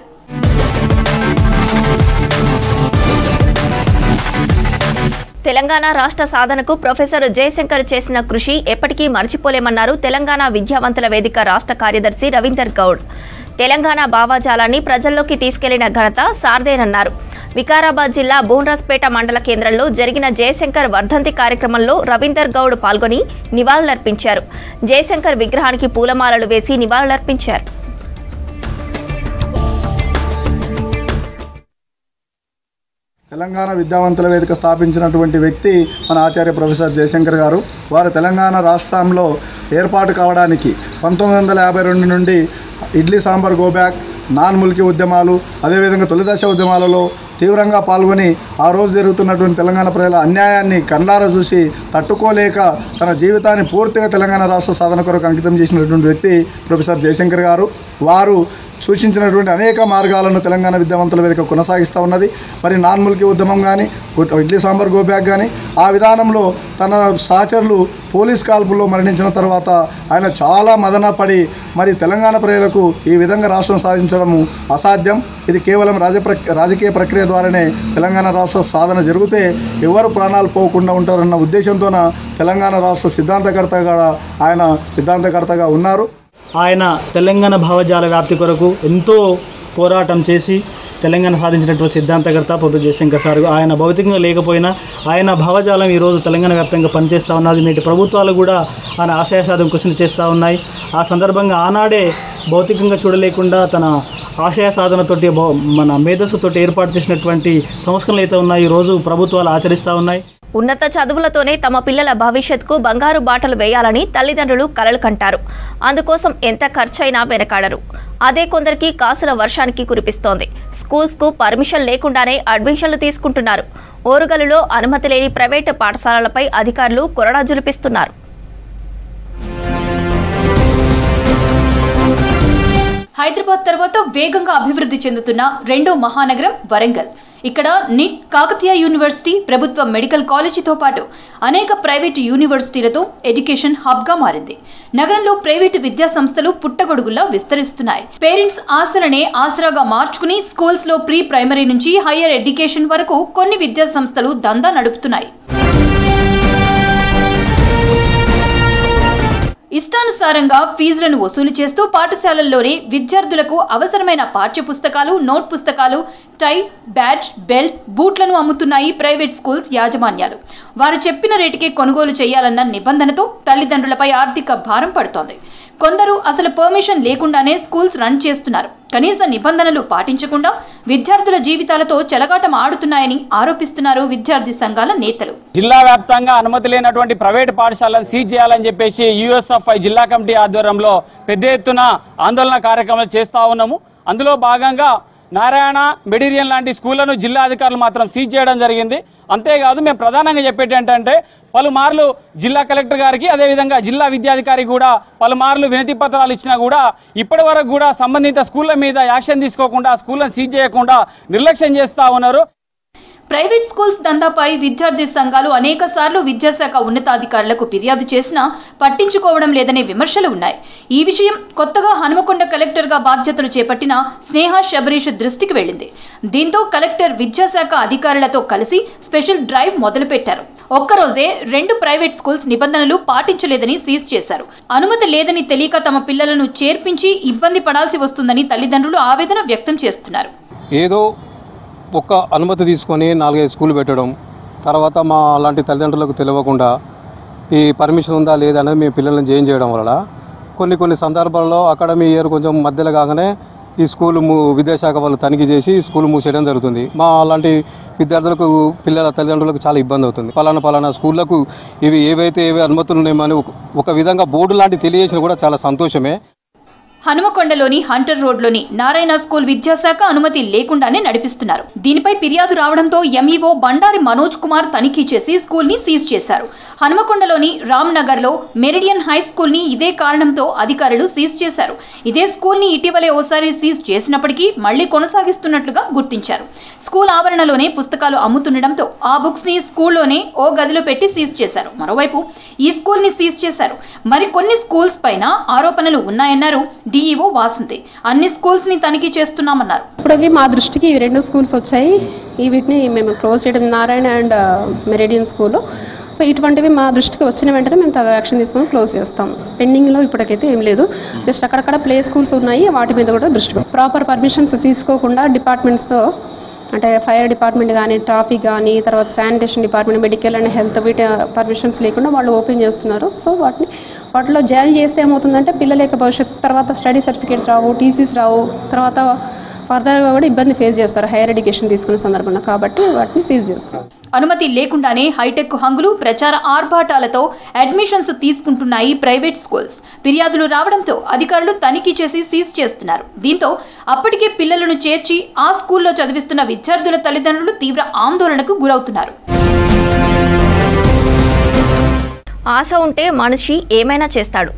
తెలంగాణ రాష్ట్ర సాధనకు ప్రొఫెసర్ జయశంకర్ చేసిన కృషి ఎప్పటికీ మర్చిపోలేమన్నారు తెలంగాణ విద్యావంతుల వేదిక రాష్ట్ర కార్యదర్శి రవీందర్ గౌడ్. తెలంగాణ భావజాలాన్ని ప్రజల్లోకి తీసుకెళ్లిన ఘనత సార్దేనన్నారు. వికారాబాద్ జిల్లా బోన్రాస్పేట మండల కేంద్రంలో జరిగిన జయశంకర్ వర్ధంతి కార్యక్రమంలో రవీందర్ గౌడ్ పాల్గొని నివాళులర్పించారు. జయశంకర్ విగ్రహానికి పూలమాలలు వేసి నివాళులర్పించారు. తెలంగాణ విద్యావంతుల వేదిక స్థాపించినటువంటి వ్యక్తి మన ఆచార్య ప్రొఫెసర్ జయశంకర్ గారు. వారు తెలంగాణ రాష్ట్రంలో ఏర్పాటు కావడానికి 1952 నుండి ఇడ్లీ సాంబార్ గోబ్యాక్, నాన్ ముల్కీ ఉద్యమాలు, అదేవిధంగా తొలిదశ ఉద్యమాలలో తీవ్రంగా పాల్గొని ఆ రోజు జరుగుతున్నటువంటి తెలంగాణ ప్రజల అన్యాయాన్ని కళ్ళారా చూసి తట్టుకోలేక తన జీవితాన్ని పూర్తిగా తెలంగాణ రాష్ట్ర సాధన కొరకు అంకితం చేసినటువంటి వ్యక్తి ప్రొఫెసర్ జయశంకర్ గారు. వారు సూచించినటువంటి అనేక మార్గాలను తెలంగాణ విద్యావంతుల వేదిక కొనసాగిస్తూ ఉన్నది. మరి నాన్ ముల్కీ ఉద్యమం కానీ, ఇడ్లీ సాంబార్ గోబ్యాక్ కానీ, ఆ విధానంలో తన సహచరులు పోలీస్ కాల్పుల్లో మరణించిన తర్వాత ఆయన చాలా మదన పడి మరి తెలంగాణ ప్రజలకు ఈ విధంగా రాష్ట్రం సాధించడము అసాధ్యం, ఇది కేవలం రాజకీయ ప్రక్రియ ద్వారానే తెలంగాణ రాష్ట్ర సాధన జరిగితే ఎవరు ప్రాణాలు పోకుండా ఉంటారన్న ఉద్దేశంతోన తెలంగాణ రాష్ట్ర సిద్ధాంతకర్తగా ఉన్నారు. ఆయన తెలంగాణ భావజాల వ్యాప్తి కొరకు ఎంతో పోరాటం చేసి తెలంగాణ సాధించినటువంటి సిద్ధాంతకర్త ప్రొఫెసర్ జయశంకర్ సార్. ఆయన భౌతికంగా లేకపోయినా ఆయన భావజాలం ఈరోజు తెలంగాణ వ్యాప్తంగా పనిచేస్తూ ఉన్నది. నేటి ప్రభుత్వాలు కూడా ఆయన ఆశయ సాధన కృషి చేస్తూ ఉన్నాయి. ఆ సందర్భంగా ఆనాడే భౌతికంగా చూడలేకుండా తన ఆశయ సాధనతోటి మన మేధస్సుతోటి ఏర్పాటు చేసినటువంటి సంస్కరణలు అయితే ఉన్నాయి ఈరోజు ప్రభుత్వాలు ఆచరిస్తూ ఉన్నాయి. ఉన్నత చదువులతోనే తమ పిల్లల భవిష్యత్తుకు బంగారు బాటలు వేయాలని తల్లిదండ్రులు కలలు కంటారు. అందుకోసం ఎంత ఖర్చైనా వెనకాడరు. అదే కొందరికి కాసుల వర్షానికి కురిపిస్తోంది. స్కూల్స్కు పర్మిషన్ లేకుండానే అడ్మిషన్లు తీసుకుంటున్నారు. ఓరుగల్లులో అనుమతి లేని ప్రైవేటు పాఠశాలలపై అధికారులు కొరడా జులిపిస్తున్నారు. హైదరాబాద్ తర్వాత వేగంగా అభివృద్ధి చెందుతున్న రెండో మహానగరం వరంగల్. ఇక్కడ నిట్, కాకతీయ యూనివర్సిటీ, ప్రభుత్వ మెడికల్ కాలేజీతో పాటు అనేక ప్రైవేటు యూనివర్సిటీలతో ఎడ్యుకేషన్ హబ్గా మారింది. నగరంలో ప్రైవేటు విద్యా సంస్థలు పుట్టగొడుగులా విస్తరిస్తున్నాయి. పేరెంట్స్ ఆశలనే ఆసరాగా మార్చుకుని స్కూల్స్ లో ప్రీ ప్రైమరీ నుంచి హయ్యర్ ఎడ్యుకేషన్ వరకు కొన్ని విద్యా సంస్థలు దందా నడుపుతున్నాయి. ఇష్టానుసారంగా ఫీజులను వసూలు చేస్తూ పాఠశాలల్లోనే విద్యార్థులకు అవసరమైన పాఠ్య పుస్తకాలు, నోట్ పుస్తకాలు, టై, బ్యాడ్జ్, బెల్ట్, బూట్లను అమ్ముతున్నాయి ప్రైవేట్ స్కూల్స్ యాజమాన్యాలు. వారు చెప్పిన రేటుకే కొనుగోలు చేయాలన్న నిబంధనతో తల్లిదండ్రులపై ఆర్థిక భారం పడుతోంది. కొందరు అసలు పర్మిషన్ లేకుండానే స్కూల్స్ రన్ చేస్తున్నారు. కనీస నిబంధనలు పాటించకుండా విద్యార్థుల జీవితాలతో చెలగాటం ఆడుతున్నాయని ఆరోపిస్తున్నారు విద్యార్థి సంఘాల నేతలు. జిల్లా వ్యాప్తంగా అనుమతి లేనటువంటి ప్రైవేట్ పాఠశాలను సీజ్ చేయాలని చెప్పేసి యూఎస్ఎఫ్ఐ జిల్లా కమిటీ ఆధ్వర్యంలో పెద్ద ఎత్తున ఆందోళన కార్యక్రమాలు చేస్తూ ఉన్నాము. అందులో భాగంగా నారాయణ, మెడిరియన్ లాంటి స్కూళ్లను జిల్లా అధికారులు మాత్రం సీజ్ చేయడం జరిగింది. అంతేకాదు మేము ప్రధానంగా చెప్పేది ఏంటంటే పలుమార్లు జిల్లా కలెక్టర్ గారికి అదేవిధంగా జిల్లా విద్యాధికారికి కూడా పలుమార్లు వినతి పత్రాలు ఇచ్చినా కూడా ఇప్పటి వరకు కూడా సంబంధిత స్కూళ్ల మీద యాక్షన్ తీసుకోకుండా స్కూళ్లను సీజ్ చేయకుండా నిర్లక్ష్యం చేస్తూ ఉన్నారు. ప్రైవేట్ స్కూల్స్ దందాపై విద్యార్థి సంఘాలు అనేక సార్లు విద్యాశాఖ ఉన్నతాధికారులకు ఫిర్యాదు చేసినా పట్టించుకోవడం లేదనే విమర్శలు ఉన్నాయి. ఈ విషయం కొత్తగా హనుమకొండ కలెక్టర్గా బాధ్యతలు చేపట్టిన స్నేహ శబరీష్ దృష్టికి వెళ్లింది. దీంతో కలెక్టర్ విద్యాశాఖ అధికారులతో కలిసి స్పెషల్ డ్రైవ్ మొదలుపెట్టారు. ఒక్కరోజే 2 ప్రైవేట్ స్కూల్స్ నిబంధనలు పాటించలేదని సీజ్ చేశారు. అనుమతి లేదని తెలియక తమ పిల్లలను చేర్పించి ఇబ్బంది పడాల్సి వస్తుందని తల్లిదండ్రులు ఆవేదన వ్యక్తం చేస్తున్నారు. ఏదో ఒక్క అనుమతి తీసుకొని 4-5 స్కూళ్ళు పెట్టడం, తర్వాత మా అలాంటి తల్లిదండ్రులకు తెలియకుండా ఈ పర్మిషన్ ఉందా లేదా అనేది మేము పిల్లల్ని జాయిన్ చేయడం వల్ల కొన్ని సందర్భాల్లో అకాడమీ ఇయర్ కొంచెం మధ్యలో కాగానే ఈ స్కూల్ విద్యాశాఖ వాళ్ళు తనిఖీ చేసి స్కూల్ మూసేయడం జరుగుతుంది. మా అలాంటి విద్యార్థులకు పిల్లల తల్లిదండ్రులకు చాలా ఇబ్బంది అవుతుంది. పలానా స్కూళ్లకు ఏవైతే అనుమతులు ఉన్నాయని ఒక విధంగా బోర్డు లాంటి తెలియజేసిన కూడా చాలా సంతోషమే. హనుమకొండలోని హంటర్ రోడ్లోని నారాయణ స్కూల్ విద్యాశాఖ అనుమతి లేకుండానే నడిపిస్తున్నారు. దీనిపై ఫిర్యాదు రావడంతో ఎంఈఓ బండారి మనోజ్ కుమార్ తనిఖీ చేసి స్కూల్ ని సీజ్ చేశారు. హనుమకొండలోని రామ్నగర్ లో మెరిడియన్ హై స్కూల్ ని ఇదే కారణంతో అధికారులు సీజ్ చేశారు. ఇదే స్కూల్ ని ఇటీవలే ఓసారి సీజ్ చేసినప్పటికీ మళ్లీ కొనసాగిస్తున్నట్లుగా గుర్తించారు. స్కూల్ ఆవరణలోనే పుస్తకాలు అమ్ముతుండటంతో ఆ బుక్స్ ని స్కూల్లోనే ఓ గదిలో పెట్టి సీజ్ చేశారు. మరోవైపు ఈ స్కూల్ ని సీజ్ చేశారు. మరికొన్ని స్కూల్స్ పైన ఆరోపణలు ఉన్నాయన్నారు డిఈఓ వాసంతి. అన్ని స్కూల్స్ ని తనిఖీ చేస్తున్నామన్నారు. ఇప్పుడు మా దృష్టికి 2 స్కూల్స్ వచ్చాయి. వీటిని మేము క్లోజ్ చేయడం, Narayana and meridian school. So ఇటువంటివి మా దృష్టికి వచ్చిన వెంటనే మేము తగ్గ యాక్షన్ తీసుకొని క్లోజ్ చేస్తాం. పెండింగ్లో ఇప్పటికైతే ఏం లేదు. జస్ట్ అక్కడక్కడ ప్లే స్కూల్స్ ఉన్నాయి, వాటి మీద కూడా దృష్టి. ప్రాపర్ పర్మిషన్స్ తీసుకోకుండా డిపార్ట్మెంట్స్తో అంటే ఫైర్ డిపార్ట్మెంట్ కానీ, ట్రాఫిక్ కానీ, తర్వాత sanitation department, medical and health వీటి పర్మిషన్స్ లేకుండా వాళ్ళు ఓపెన్ చేస్తున్నారు. సో వాటిలో జాయిన్ చేస్తే ఏమవుతుందంటే పిల్లల యొక్క భవిష్యత్తు తర్వాత స్టడీ సర్టిఫికేట్స్ రావు, టీసీస్ రావు, తర్వాత ఫర్దర్గా కూడా ఇబ్బంది ఫేస్ చేస్తారు హైయర్ ఎడ్యుకేషన్ తీసుకునే సందర్భంగా. కాబట్టి వాటిని సీజ్ చేస్తారు. అనుమతి లేకుండానే హైటెక్ హంగులు, ప్రచార ఆర్భాటాలతో అడ్మిషన్స్ తీసుకుంటున్నాయి ప్రైవేట్ స్కూల్స్. ఫిర్యాదులు రావడంతో అధికారులు తనిఖీ చేసి సీజ్ చేస్తున్నారు. దీంతో అప్పటికే పిల్లలను చేర్చి ఆ స్కూల్లో చదివిస్తున్న విద్యార్థుల తల్లిదండ్రులు తీవ్ర ఆందోళనకు గురవుతున్నారు. ఆశ ఉంటే మనిషి ఏమైనా చేస్తాడు.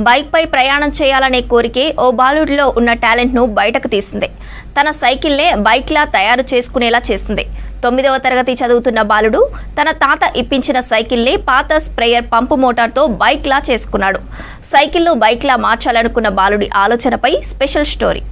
బైక్పై ప్రయాణం చేయాలనే కోరికే ఓ బాలుడిలో ఉన్న టాలెంట్ను బయటకు తీసింది. తన సైకిల్నే బైక్లా తయారు చేసుకునేలా చేసింది. 9వ తరగతి చదువుతున్న బాలుడు తన తాత ఇప్పించిన సైకిల్ని పాత స్ప్రేయర్ పంపు మోటార్తో బైక్లా చేసుకున్నాడు. సైకిల్ను బైక్లా మార్చాలనుకున్న బాలుడి ఆలోచనపై స్పెషల్ స్టోరీ.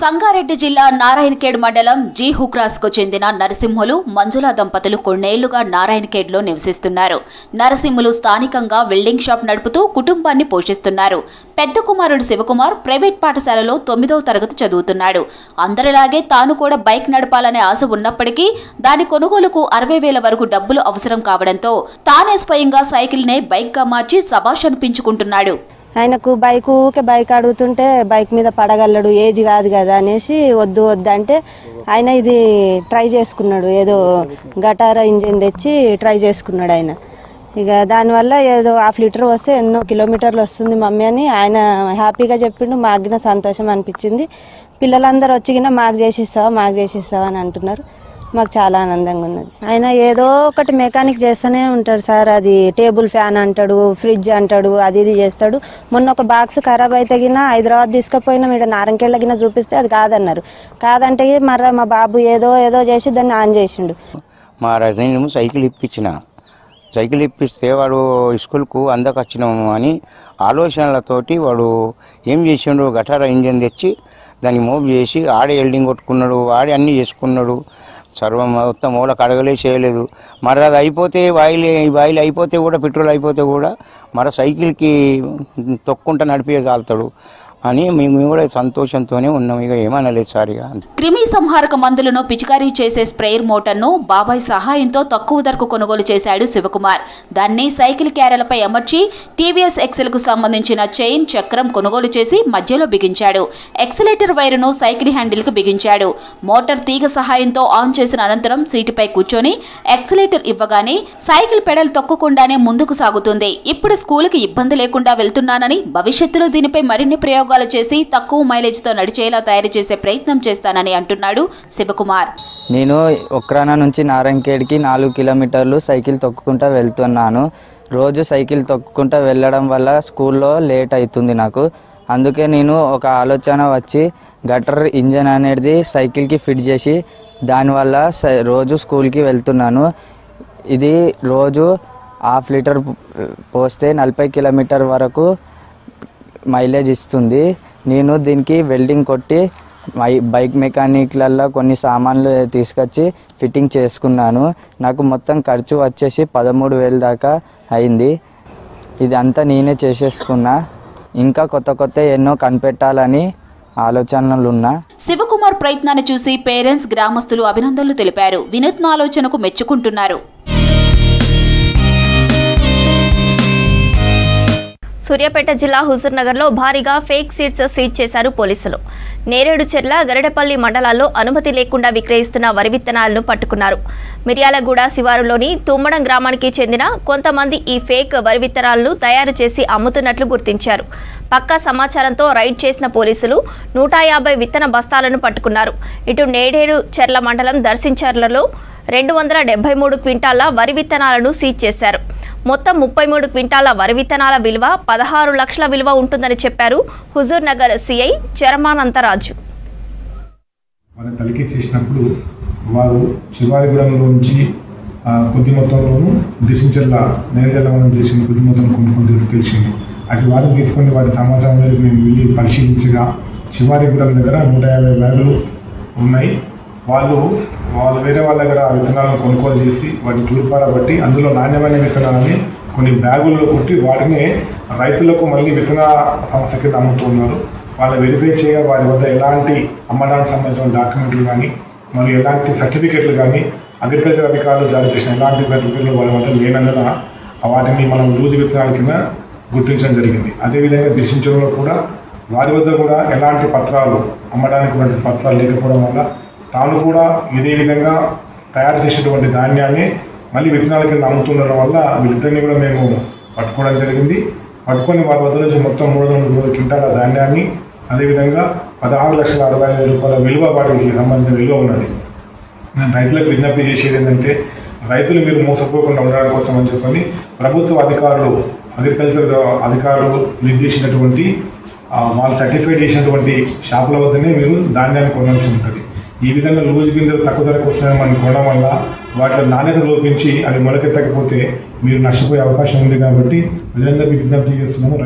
సంగారెడ్డి జిల్లా నారాయణఖేడ్ మండలం జీ హుక్రాస్కు చెందిన నరసింహులు, మంజుల దంపతులు కొన్నేళ్లుగా నారాయణఖేడ్లో నివసిస్తున్నారు. నరసింహులు స్థానికంగా వెల్డింగ్ షాప్ నడుపుతూ కుటుంబాన్ని పోషిస్తున్నారు. పెద్ద కుమారుడు శివకుమార్ ప్రైవేట్ పాఠశాలలో 9వ తరగతి చదువుతున్నాడు. అందరిలాగే తాను కూడా బైక్ నడపాలనే ఆశ ఉన్నప్పటికీ దాని కొనుగోలుకు 60,000 వరకు డబ్బులు అవసరం కావడంతో తానే స్వయంగా సైకిల్నే బైక్గా మార్చి శభాష్ అనిపించుకుంటున్నాడు. ఆయనకు బైక్ అడుగుతుంటే బైక్ మీద పడగలడు, ఏజ్ కాదు కదా అనేసి వద్దు అంటే ఆయన ఇది ట్రై చేసుకున్నాడు. ఏదో గటారా ఇంజిన్ తెచ్చి ట్రై చేసుకున్నాడు ఆయన. ఇక దానివల్ల ఏదో 1/2 లీటర్ వస్తే ఎన్నో కిలోమీటర్లు వస్తుంది మమ్మీ అని ఆయన హ్యాపీగా చెప్పిండు. మాకు సంతోషం అనిపించింది. పిల్లలందరూ వచ్చిగినా మాకు చేసిస్తావా అని అంటున్నారు. మాకు చాలా ఆనందంగా ఉన్నది. ఆయన ఏదో ఒకటి మెకానిక్ చేస్తూనే ఉంటాడు సార్. అది టేబుల్ ఫ్యాన్ అంటాడు, ఫ్రిడ్జ్ అంటాడు, అది ఇది చేస్తాడు. మొన్న ఒక బాక్స్ ఖరాబ్ అయితే గిన హైదరాబాద్ తీసుకుపోయినా ఇక్కడ నారంకెళ్ళ గిన చూపిస్తే అది కాదన్నారు. కాదంటే మరి మా బాబు ఏదో చేసి దాన్ని ఆన్ చేసిండు. మా రజనీ సైకిల్ ఇప్పిస్తే వాడు స్కూల్కు అందకొచ్చినాము అని ఆలోచనలతోటి వాడు ఏం చేసిండు, గటారా ఇంజన్ తెచ్చి దాన్ని మూవ్ చేసి ఆడే ఎల్డింగ్ కొట్టుకున్నాడు, ఆడే అన్నీ చేసుకున్నాడు. సర్వం మొత్తం మూలకు అడగలే చేయలేదు. మరి అది అయిపోతే బాయిల్ అయిపోతే కూడా, పెట్రోల్ అయిపోతే కూడా మరి సైకిల్కి తొక్కుంటా నడిపే చాలుతాడు అని మేము కూడా సంతోషంతోనే ఉన్నాం. ఇక ఏమనలేదు సార్. ఇక క్రిమి సంహారక మందులను పిచికారీ చేసే స్ప్రేయర్ మోటార్ను బాబాయ్ సహాయంతో తక్కువ ధరకు కొనుగోలు చేశాడు శివకుమార్. దాన్ని సైకిల్ క్యారెలపై అమర్చి టీవీఎస్ ఎక్సెల్కు సంబంధించిన చైన్, చక్రం కొనుగోలు చేసి మధ్యలో బిగించాడు. ఎక్సలేటర్ వైరును సైకిల్ హ్యాండిల్కు బిగించాడు. మోటార్ తీగ సహాయంతో ఆన్ చేసిన అనంతరం సీటుపై కూర్చొని ఎక్సలేటర్ ఇవ్వగానే సైకిల్ పెడల్ తొక్కకుండానే ముందుకు సాగుతుంది. ఇప్పుడు స్కూలుకి ఇబ్బంది లేకుండా వెళ్తున్నానని, భవిష్యత్తులో దీనిపై మరిన్ని ప్రయోగాలు చేసి తక్కువ మైలేజ్తో నడిచేలా తయారు చేసే ప్రయత్నం చేస్తానని అంటున్నాడు శివకుమార్. నేను ఒక్రానా నుంచి నారాయణఖేడ్కి 4 కిలోమీటర్లు సైకిల్ తొక్కుకుంటూ వెళ్తున్నాను. రోజు సైకిల్ తొక్కుకుంటూ వెళ్ళడం వల్ల స్కూల్లో లేట్ అవుతుంది నాకు. అందుకే నేను ఒక ఆలోచన వచ్చి గటర్ ఇంజన్ అనేది సైకిల్కి ఫిట్ చేసి దానివల్ల రోజు స్కూల్కి వెళ్తున్నాను. ఇది రోజు 1/2 లీటర్ పోస్తే 40 కిలోమీటర్ వరకు మైలేజ్ ఇస్తుంది. నేను దీనికి వెల్డింగ్ కొట్టి బైక్ మెకానిక్లలో కొన్ని సామాన్లు తీసుకొచ్చి ఫిట్టింగ్ చేసుకున్నాను. నాకు మొత్తం ఖర్చు వచ్చేసి 13,000 దాకా అయింది. ఇదంతా నేనే చేసేసుకున్నా. ఇంకా కొత్త ఎన్నో కనిపెట్టాలని ఆలోచనలున్నా. శివకుమార్ ప్రయత్నాన్ని చూసి పేరెంట్స్, గ్రామస్తులు అభినందనలు తెలిపారు. వినూత్న ఆలోచనకు మెచ్చుకుంటున్నారు. సూర్యాపేట జిల్లా హుజూర్నగర్లో భారీగా ఫేక్ సీడ్స్ సీజ్ చేశారు పోలీసులు. నేరేడుచెర్ల, గరడపల్లి మండలాల్లో అనుమతి లేకుండా విక్రయిస్తున్న వరి విత్తనాలను పట్టుకున్నారు. మిర్యాలగూడ శివారులోని తుమ్మడం గ్రామానికి చెందిన కొంతమంది ఈ ఫేక్ వరి విత్తనాలను తయారు చేసి అమ్ముతున్నట్లు గుర్తించారు. పక్కా సమాచారంతో రైడ్ చేసిన పోలీసులు 150 విత్తన బస్తాలను పట్టుకున్నారు. ఇటు నేరేడుచెర్ల మండలం దర్శించర్లలో 273 క్వింటాల వరి విత్తనాలను సీజ్ చేశారు. మొత్తం 33 క్వింటాల వరి విత్తనాల విలువ 16 లక్షల విలువ ఉంటుందని చెప్పారు హుజూర్నగర్ సిఐ చరమానంతరాజు. వారిని తనిఖీ చేసినప్పుడు వారు శివారిగూడెంలో నుంచి కొద్ది మొత్తంలోనూ దేశించర్ల నేరేడుచెర్ల కొద్ది మొత్తం కొనుక్కొని తెలిసింది. అటు వారిని తీసుకొని వారి సమాచారం మేరకు మేము వెళ్ళి పరిశీలించగా శివారిగూడెం దగ్గర 150 బ్యాగులు ఉన్నాయి. వాళ్ళు వేరే వాళ్ళ దగ్గర ఆ విత్తనాలను కొనుగోలు చేసి వాటిని తూర్పారబట్టి అందులో నాణ్యమైన విత్తనాలని కొన్ని బ్యాగుల్లో కొట్టి వాటిని రైతులకు మళ్ళీ విత్తన సంస్థ కింద అమ్ముతూ ఉన్నారు. వాళ్ళు వెరిఫై చేయగా వారి వద్ద ఎలాంటి అమ్మడానికి సంబంధించిన డాక్యుమెంట్లు కానీ మరియు ఎలాంటి సర్టిఫికెట్లు కానీ అగ్రికల్చర్ అధికారులు జారీ చేసిన ఎలాంటి సర్టిఫికెట్లు వారి వద్ద లేనందున వాటిని మనం లూజు విత్తనాల కింద గుర్తించడం జరిగింది. అదేవిధంగా దర్శించడంలో కూడా వారి వద్ద కూడా ఎలాంటి పత్రాలు అమ్మడానికి ఉన్నటువంటి పత్రాలు లేకపోవడం వల్ల తాను కూడా ఇదే విధంగా తయారు చేసేటువంటి ధాన్యాన్ని మళ్ళీ విత్తనాల కింద అమ్ముతుండడం వల్ల వీళ్ళిద్దరినీ కూడా మేము పట్టుకోవడం జరిగింది. పట్టుకొని వారి వద్ద నుంచి మొత్తం 300 క్వింటాల ధాన్యాన్ని, అదేవిధంగా 16,65,000 రూపాయల విలువ వాటికి సంబంధించిన విలువ ఉన్నది. నేను రైతులకు విజ్ఞప్తి చేసేది ఏంటంటే, రైతులు మీరు మోసపోకుండా ఉండడం కోసం అని చెప్పని ప్రభుత్వ అధికారులు, అగ్రికల్చర్ అధికారులు నిర్దేశించినటువంటి వాళ్ళు సర్టిఫైడ్ చేసినటువంటి షాపుల వద్దనే మీరు ధాన్యాన్ని కొనాల్సి ఉంటుంది. ఈ విధంగా లూజు గింజలు తక్కువ ధరకు వస్తున్నాయని మనం కొనడం వల్ల వాటిలో నాణ్యత లోపించి అవి మొలకెత్తకపోతే మీరు నష్టపోయే అవకాశం ఉంది. కాబట్టి ప్రజలందరికీ విజ్ఞప్తి చేస్తున్నాము.